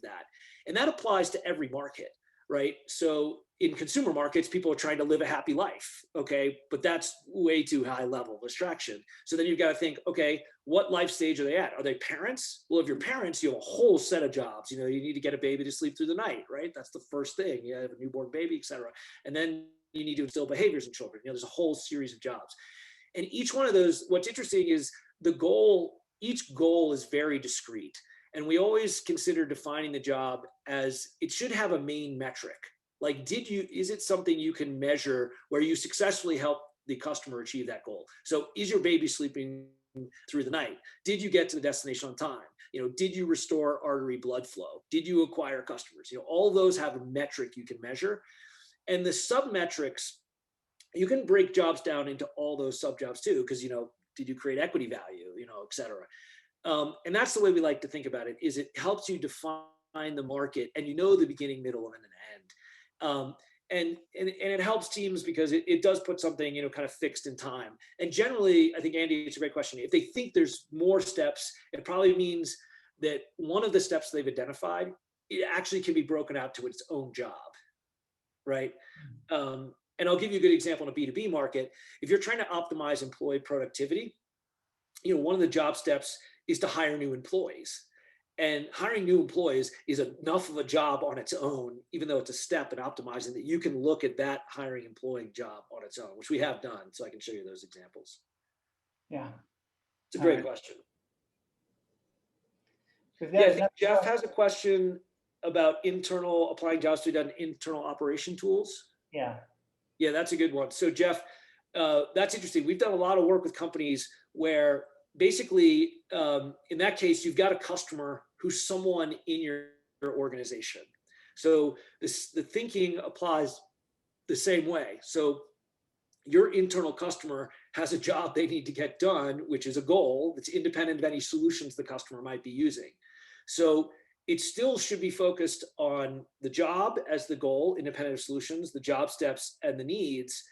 [SPEAKER 2] that. And that applies to every market, right? So in consumer markets, people are trying to live a happy life, okay? But that's way too high level of abstraction. So then you've got to think, okay, what life stage are they at? Are they parents? Well, if you're parents, you have a whole set of jobs. You need to get a baby to sleep through the night, right? That's the first thing. You have a newborn baby, et cetera. And then you need to instill behaviors in children. There's a whole series of jobs. And each one of those, what's interesting is each goal is very discrete. And we always consider defining the job as it should have a main metric. Like, is it something you can measure where you successfully help the customer achieve that goal? So is your baby sleeping through the night? Did you get to the destination on time? Did you restore artery blood flow? Did you acquire customers? All those have a metric you can measure. And the sub metrics, you can break jobs down into all those sub jobs too, because, did you create equity value, et cetera. And that's the way we like to think about it, is it helps you define the market and the beginning, middle, and an end. And it helps teams because it does put something, kind of fixed in time. And generally, I think, Andy, it's a great question. If they think there's more steps, it probably means that one of the steps they've identified, it actually can be broken out to its own job, right? And I'll give you a good example in a B2B market. If you're trying to optimize employee productivity, one of the job steps is to hire new employees. And hiring new employees is enough of a job on its own, even though it's a step in optimizing, that you can look at that hiring employee job on its own, which we have done. So I can show you those examples.
[SPEAKER 1] Yeah.
[SPEAKER 2] It's a great question.
[SPEAKER 1] Yeah,
[SPEAKER 2] I think Jeff has a question about applying jobs to be done internal operation tools.
[SPEAKER 1] Yeah.
[SPEAKER 2] Yeah, that's a good one. So Jeff, that's interesting. We've done a lot of work with companies where basically, in that case, you've got a customer who's someone in your organization. So the thinking applies the same way. So your internal customer has a job they need to get done, which is a goal that's independent of any solutions the customer might be using. So it still should be focused on the job as the goal, independent of solutions, the job steps, and the needs.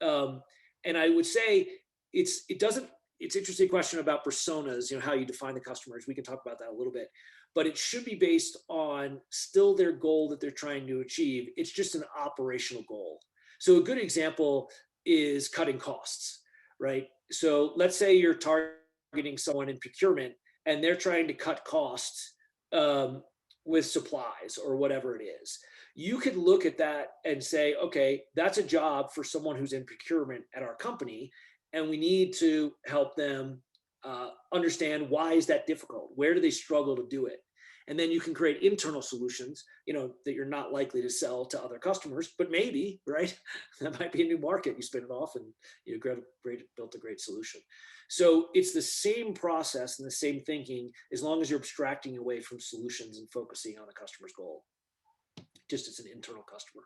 [SPEAKER 2] And I would say it's interesting question about personas, how you define the customers. We can talk about that a little bit, but it should be based on still their goal that they're trying to achieve. It's just an operational goal. So a good example is cutting costs, right? So let's say you're targeting someone in procurement and they're trying to cut costs with supplies or whatever it is. You could look at that and say, okay, that's a job for someone who's in procurement at our company, and we need to help them understand, why is that difficult? Where do they struggle to do it? And then you can create internal solutions, that you're not likely to sell to other customers, but maybe, right? That might be a new market. You spin it off and you built a great solution. So it's the same process and the same thinking, as long as you're abstracting away from solutions and focusing on a customer's goal. Just as an internal customer.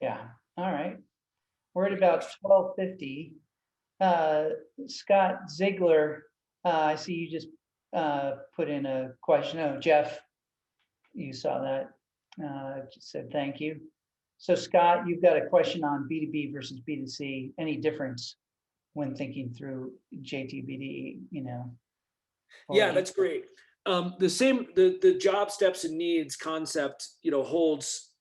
[SPEAKER 1] Yeah. All right. We're at about 12:50. Scott Ziegler, I see you just put in a question. Oh, Jeff, you saw that. Just said thank you. So Scott, you've got a question on B2B versus B2C. Any difference when thinking through JTBD?
[SPEAKER 2] Yeah, that's great. The job steps and needs concept, holds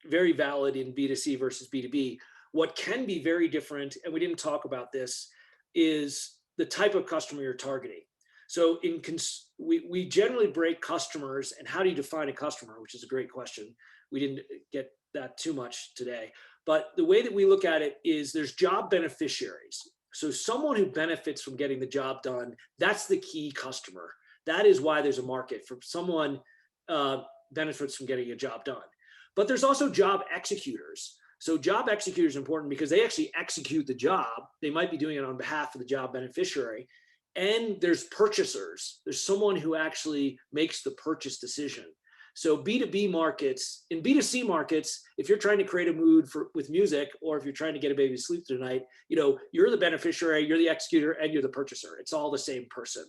[SPEAKER 2] very valid in B2C versus B2B. What can be very different, and we didn't talk about this, is the type of customer you're targeting. So we generally break customers, and how do you define a customer, which is a great question. We didn't get that too much today, but the way that we look at it is there's job beneficiaries. So someone who benefits from getting the job done, that's the key customer. That is why there's a market for someone benefits from getting a job done. But there's also job executors. So job executors are important because they actually execute the job. They might be doing it on behalf of the job beneficiary. And there's purchasers. There's someone who actually makes the purchase decision. So B2B markets, in B2C markets, if you're trying to create a mood with music, or if you're trying to get a baby to sleep tonight, you're the beneficiary, you're the executor, and you're the purchaser. It's all the same person.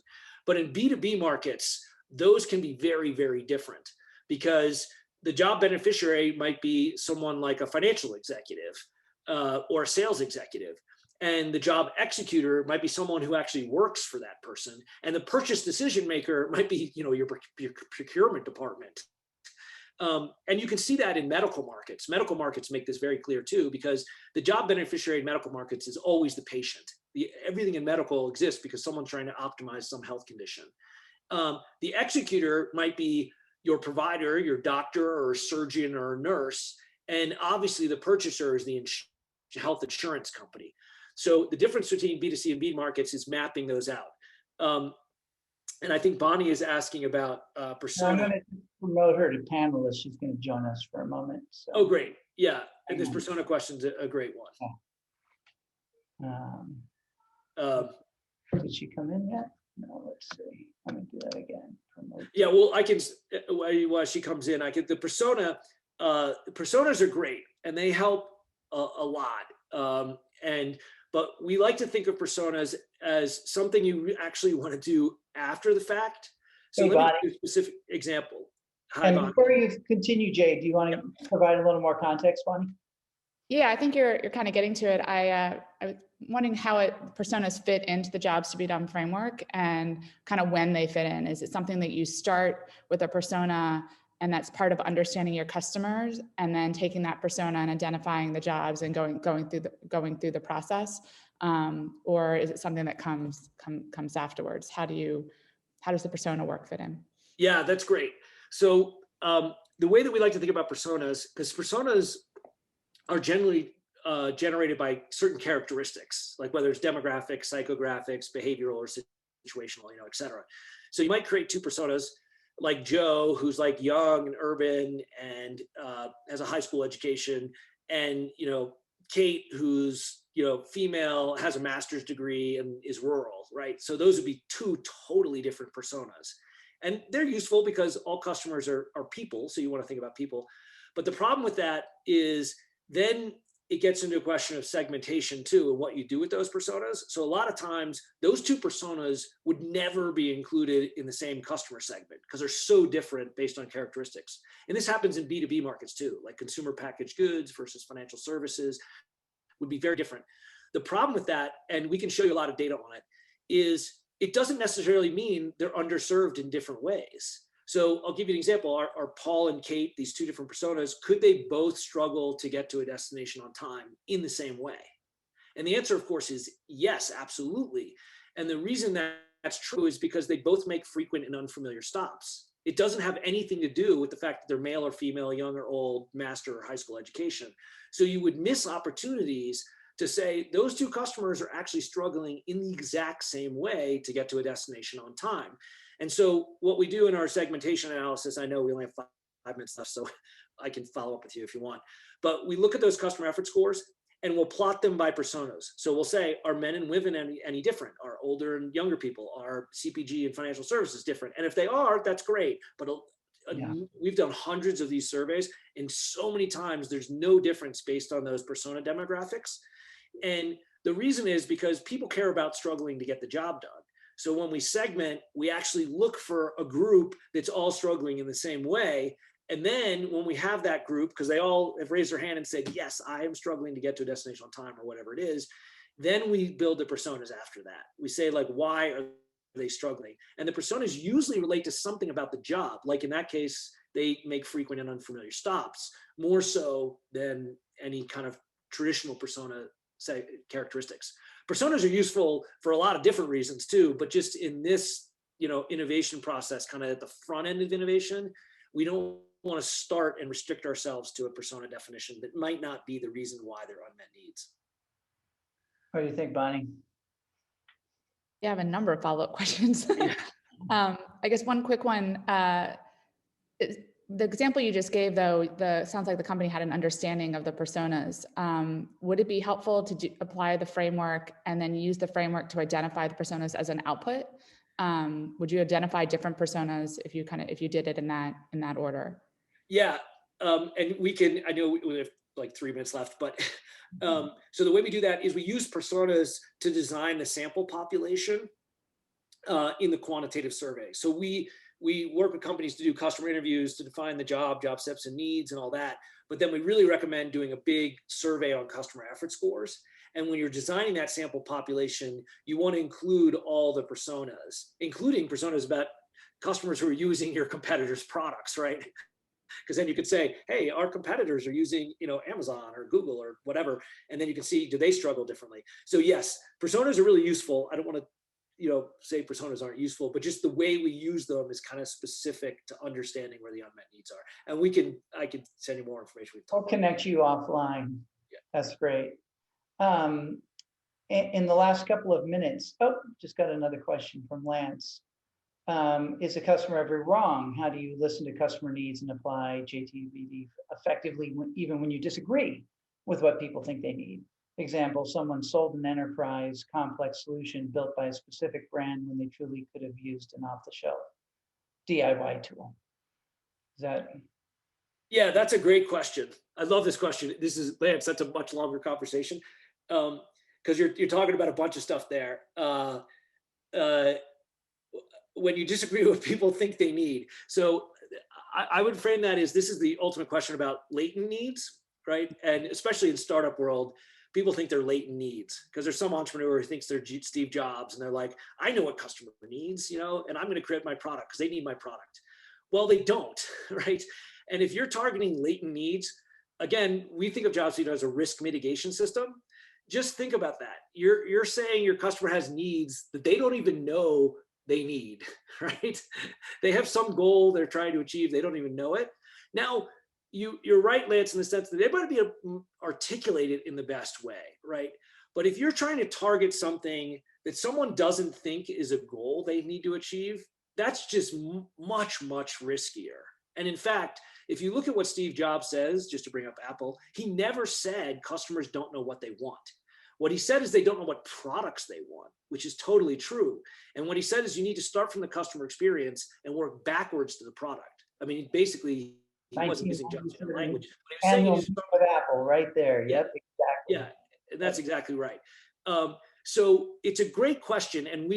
[SPEAKER 2] But in B2B markets, those can be very, very different, because the job beneficiary might be someone like a financial executive or a sales executive. And the job executor might be someone who actually works for that person. And the purchase decision maker might be, your procurement department. And you can see that in medical markets. Medical markets make this very clear too, because the job beneficiary in medical markets is always the patient. Everything in medical exists because someone's trying to optimize some health condition. The executor might be your provider, your doctor or surgeon or nurse. And obviously the purchaser is the health insurance company. So the difference between B2C and B markets is mapping those out. And I think Bonnie is asking about
[SPEAKER 1] I'm
[SPEAKER 2] persona.
[SPEAKER 1] going to promote her to panelist. She's going to join us for a moment. So.
[SPEAKER 2] Oh, great. Yeah. And this
[SPEAKER 1] Hang on.
[SPEAKER 2] persona question's a great one.
[SPEAKER 1] Did she come in yet? No, let's see. I'm going to do that again. Promote.
[SPEAKER 2] Yeah, well, I can, while she comes in, the personas are great and they help a lot. But we like to think of personas as something you actually want to do after the fact. So
[SPEAKER 1] Hey,
[SPEAKER 2] let me
[SPEAKER 1] Bonnie.
[SPEAKER 2] give you a specific example. Hi,
[SPEAKER 1] And
[SPEAKER 2] Bonnie.
[SPEAKER 1] before you continue, Jay, do you want to provide a little more context, Bonnie?
[SPEAKER 4] Yeah, I think you're kind of getting to it. I was wondering how personas fit into the jobs to be done framework and kind of when they fit in. Is it something that you start with a persona and that's part of understanding your customers and then taking that persona and identifying the jobs and going through the process, or is it something that comes afterwards? How does the persona work fit in?
[SPEAKER 2] Yeah, that's great. So the way that we like to think about personas, because personas are generally generated by certain characteristics, like whether it's demographics, psychographics, behavioral, or situational, et cetera. So you might create two personas, like Joe, who's like young and urban and has a high school education, and Kate, who's female, has a master's degree and is rural, right? So those would be two totally different personas. And they're useful because all customers are people, so you want to think about people. But the problem with that is then it gets into a question of segmentation too, and what you do with those personas. So a lot of times those two personas would never be included in the same customer segment because they're so different based on characteristics. And this happens in B2B markets too, like consumer packaged goods versus financial services would be very different. The problem with that, and we can show you a lot of data on it, is it doesn't necessarily mean they're underserved in different ways. So I'll give you an example. Are Paul and Kate, these two different personas, could they both struggle to get to a destination on time in the same way? And the answer, of course, is yes, absolutely. And the reason that that's true is because they both make frequent and unfamiliar stops. It doesn't have anything to do with the fact that they're male or female, young or old, master or high school education. So you would miss opportunities to say those two customers are actually struggling in the exact same way to get to a destination on time. And so what we do in our segmentation analysis, I know we only have 5 minutes left, so I can follow up with you if you want, but we look at those customer effort scores and we'll plot them by personas. So we'll say, are men and women any different? Are older and younger people? Are CPG and financial services different? And if they are, that's great. But we've done hundreds of these surveys, and so many times there's no difference based on those persona demographics. And the reason is because people care about struggling to get the job done. So when we segment, we actually look for a group that's all struggling in the same way. And then when we have that group, because they all have raised their hand and said, yes, I am struggling to get to a destination on time or whatever it is, then we build the personas after that. We say, like, why are they struggling? And the personas usually relate to something about the job. Like in that case, they make frequent and unfamiliar stops, more so than any kind of traditional persona characteristics. Personas are useful for a lot of different reasons too, but just in this, innovation process, kind of at the front end of innovation, we don't want to start and restrict ourselves to a persona definition that might not be the reason why they're unmet needs.
[SPEAKER 1] What do you think, Bonnie?
[SPEAKER 4] Yeah, I have a number of follow-up questions. I guess one quick one. The example you just gave, though, sounds like the company had an understanding of the personas. Would it be helpful to apply the framework and then use the framework to identify the personas as an output? Would you identify different personas if you did it in that order?
[SPEAKER 2] Yeah, and we can. I know we have like 3 minutes left, but so the way we do that is we use personas to design the sample population in the quantitative survey. So we work with companies to do customer interviews to define the job steps and needs and all that. But then we really recommend doing a big survey on customer effort scores. And when you're designing that sample population, you want to include all the personas, including personas about customers who are using your competitors' products, right? Because then you could say, hey, our competitors are using, Amazon or Google or whatever. And then you can see, do they struggle differently? So yes, personas are really useful. I don't want to say personas aren't useful, but just the way we use them is kind of specific to understanding where the unmet needs are. And I could send you more information.
[SPEAKER 1] I'll connect you offline.
[SPEAKER 2] Yeah.
[SPEAKER 1] That's great. in the last couple of minutes, oh, just got another question from Lance. Is the customer ever wrong? How do you listen to customer needs and apply JTBD effectively, even when you disagree with what people think they need? Example, someone sold an enterprise complex solution built by a specific brand when they truly could have used an off-the-shelf DIY tool. Is that?
[SPEAKER 2] Yeah, that's a great question. I love this question. This is, Lance, that's a much longer conversation. Because you're talking about a bunch of stuff there. When you disagree with what people think they need. So I would frame that as, this is the ultimate question about latent needs, right? And especially in startup world, people think they're latent needs, because there's some entrepreneur who thinks they're Steve Jobs and they're like, I know what customer needs, and I'm going to create my product because they need my product. Well, they don't, right? And if you're targeting latent needs, again, we think of JobsToBeDone as a risk mitigation system. Just think about that. You're saying your customer has needs that they don't even know they need, right? They have some goal they're trying to achieve. They don't even know it. Now, you're right, Lance, in the sense that they better be articulated in the best way, right? But if you're trying to target something that someone doesn't think is a goal they need to achieve, that's just much, much riskier. And in fact, if you look at what Steve Jobs says, just to bring up Apple, he never said customers don't know what they want. What he said is they don't know what products they want, which is totally true. And what he said is you need to start from the customer experience and work backwards to the product. I mean, basically, he wasn't using Jobs language. But he was saying
[SPEAKER 1] with Apple right there.
[SPEAKER 2] Yeah,
[SPEAKER 1] yep, exactly.
[SPEAKER 2] Yeah, that's exactly right. So it's a great question. And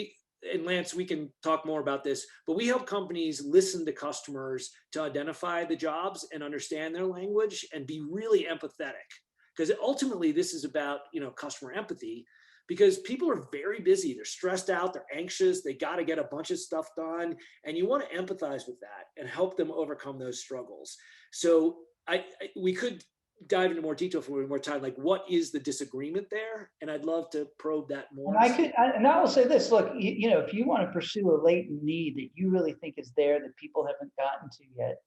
[SPEAKER 2] Lance, we can talk more about this, but we help companies listen to customers to identify the jobs and understand their language and be really empathetic. Because ultimately this is about, customer empathy, because people are very busy. They're stressed out, they're anxious, they got to get a bunch of stuff done. And you want to empathize with that and help them overcome those struggles. So we could dive into more detail for more time, like what is the disagreement there? And I'd love to probe that more.
[SPEAKER 1] And I will say this, look, if you want to pursue a latent need that you really think is there that people haven't gotten to yet,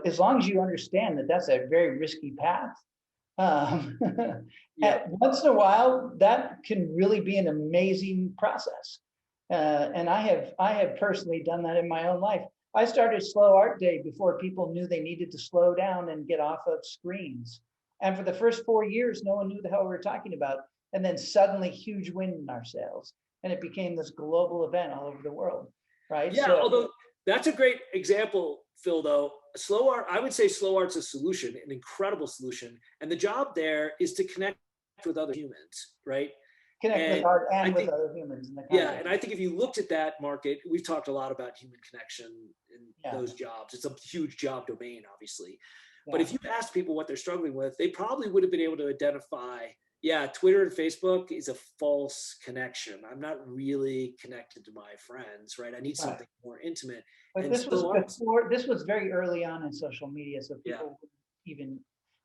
[SPEAKER 1] as long as you understand that that's a very risky path,
[SPEAKER 2] Yeah.
[SPEAKER 1] once in a while, that can really be an amazing process. And I have personally done that in my own life. I started Slow Art Day before people knew they needed to slow down and get off of screens. And for the first 4 years, no one knew the hell we were talking about. And then suddenly huge wind in our sails. And it became this global event all over the world, right?
[SPEAKER 2] Yeah, although that's a great example, Phil, though. Slow art, I would say slow art's a solution, an incredible solution. And the job there is to connect with other humans, right?
[SPEAKER 1] Connect with art and with other humans in the context.
[SPEAKER 2] Yeah, and I think if you looked at that market, we've talked a lot about human connection in those jobs. It's a huge job domain, obviously. Yeah. But if you asked people what they're struggling with, they probably would have been able to identify, Twitter and Facebook is a false connection. I'm not really connected to my friends, right? I need something more intimate.
[SPEAKER 1] But this was very early on in social media, so people even,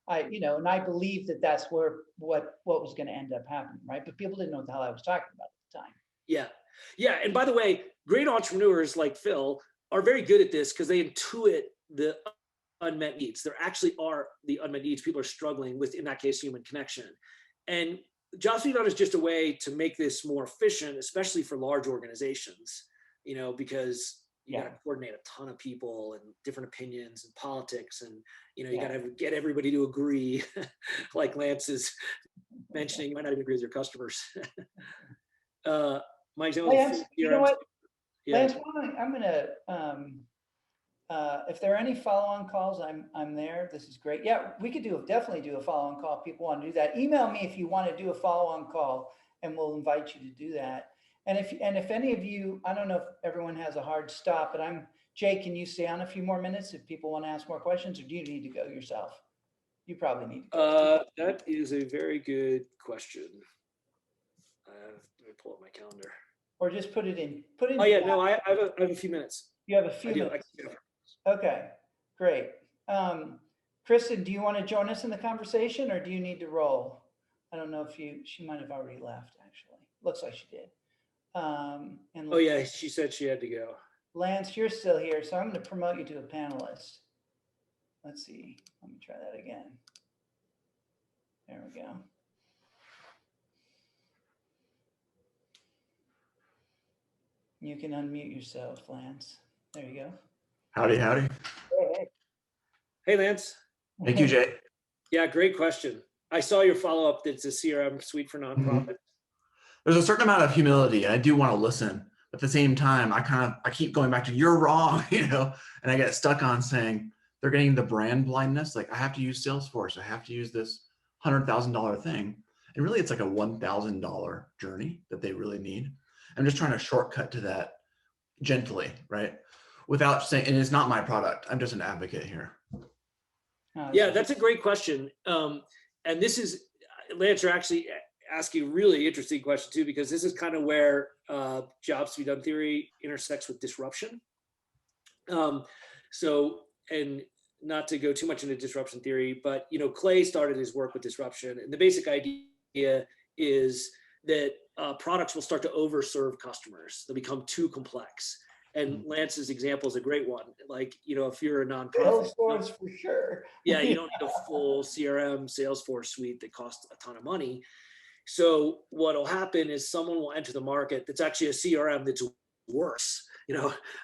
[SPEAKER 1] and I believe that that's what was going to end up happening, right? But people didn't know what the hell I was talking about at the time.
[SPEAKER 2] Yeah. And by the way, great entrepreneurs like Phil are very good at this because they intuit the unmet needs. There actually are the unmet needs people are struggling with, in that case, human connection. And JobsToBeDone is just a way to make this more efficient, especially for large organizations, because you got to coordinate a ton of people and different opinions and politics. And, you got to get everybody to agree, like Lance is mentioning, you might not even agree with your customers.
[SPEAKER 1] Lance, you know what? Lance, I'm going to, if there are any follow-on calls, I'm there. This is great. Yeah, we could definitely do a follow-on call. If people want to do that, email me if you want to do a follow-on call, and we'll invite you to do that. And if any of you, I don't know if everyone has a hard stop, but Jay, can you stay on a few more minutes if people want to ask more questions, or do you need to go yourself? You probably need to go.
[SPEAKER 2] That is a very good question. Let me pull up my calendar.
[SPEAKER 1] Or just put it in.
[SPEAKER 2] Oh yeah, no, I have a few minutes.
[SPEAKER 1] You have a few minutes. Okay, great. Kristen, do you want to join us in the conversation, or do you need to roll? I don't know if she might have already left, actually. Looks like she did.
[SPEAKER 2] She said she had to go.
[SPEAKER 1] Lance, you're still here, so I'm going to promote you to a panelist. Let's see. Let me try that again. There we go. You can unmute yourself, Lance. There you go.
[SPEAKER 5] Howdy, howdy.
[SPEAKER 2] Hey, Lance.
[SPEAKER 5] Thank you, Jay.
[SPEAKER 2] Yeah, great question. I saw your follow-up that's a CRM suite for nonprofits.
[SPEAKER 5] There's a certain amount of humility. I do want to listen. But at the same time, I keep going back to you're wrong, and I get stuck on saying they're getting the brand blindness. Like I have to use Salesforce. I have to use this $100,000 thing. And really it's like a $1,000 journey that they really need. I'm just trying to shortcut to that gently, right? Without saying, and it's not my product. I'm just an advocate here.
[SPEAKER 2] Yeah, that's a great question. And this is, Lance, you're actually asking a really interesting question too, because this is kind of where jobs to be done theory intersects with disruption. And not to go too much into disruption theory, but Clay started his work with disruption, and the basic idea is that products will start to overserve customers. They'll become too complex. And Lance's example is a great one. Like, if you're a nonprofit,
[SPEAKER 1] Salesforce for sure.
[SPEAKER 2] Yeah, you don't need a full CRM Salesforce suite that costs a ton of money. So what'll happen is someone will enter the market that's actually a CRM that's worse.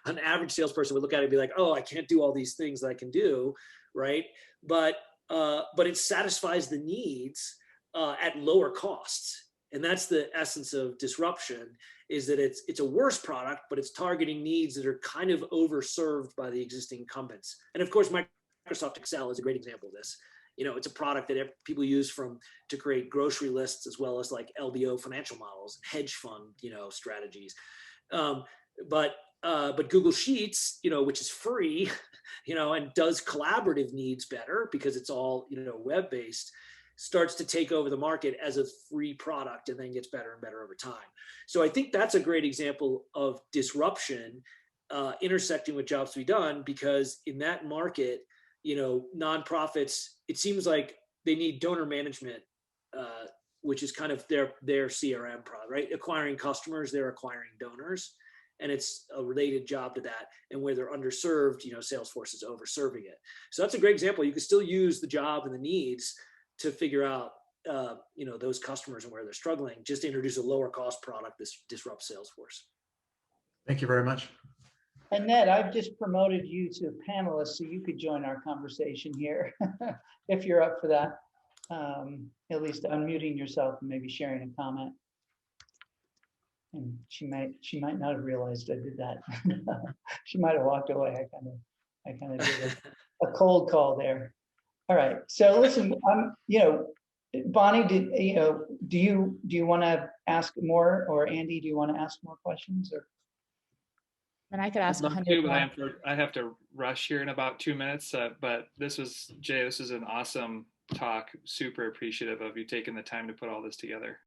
[SPEAKER 2] An average salesperson would look at it and be like, oh, I can't do all these things that I can do, right? But it satisfies the needs at lower costs. And that's the essence of disruption, is that it's a worse product, but it's targeting needs that are kind of overserved by the existing incumbents. And of course, Microsoft Excel is a great example of this. It's a product that people use to create grocery lists, as well as like LBO financial models, hedge fund, strategies. But Google Sheets, which is free, and does collaborative needs better because it's all, web-based, starts to take over the market as a free product and then gets better and better over time. So I think that's a great example of disruption intersecting with jobs to be done, because in that market, nonprofits, it seems like they need donor management, which is kind of their CRM product, right? Acquiring customers, they're acquiring donors, and it's a related job to that. And where they're underserved, Salesforce is overserving it. So that's a great example. You can still use the job and the needs to figure out, those customers and where they're struggling. Just introduce a lower cost product that disrupts Salesforce.
[SPEAKER 5] Thank you very much.
[SPEAKER 1] Annette, I've just promoted you to a panelist, so you could join our conversation here if you're up for that. At least unmuting yourself and maybe sharing a comment. And she might not have realized I did that. She might have walked away. I kind of did a cold call there. All right. So listen, Bonnie, do you want to ask more, or Andy, do you want to ask more questions? Or
[SPEAKER 4] And I could ask
[SPEAKER 3] I'd love
[SPEAKER 4] 100.
[SPEAKER 3] to, but I have to rush here in about 2 minutes. But this was, Jay, this is an awesome talk. Super appreciative of you taking the time to put all this together.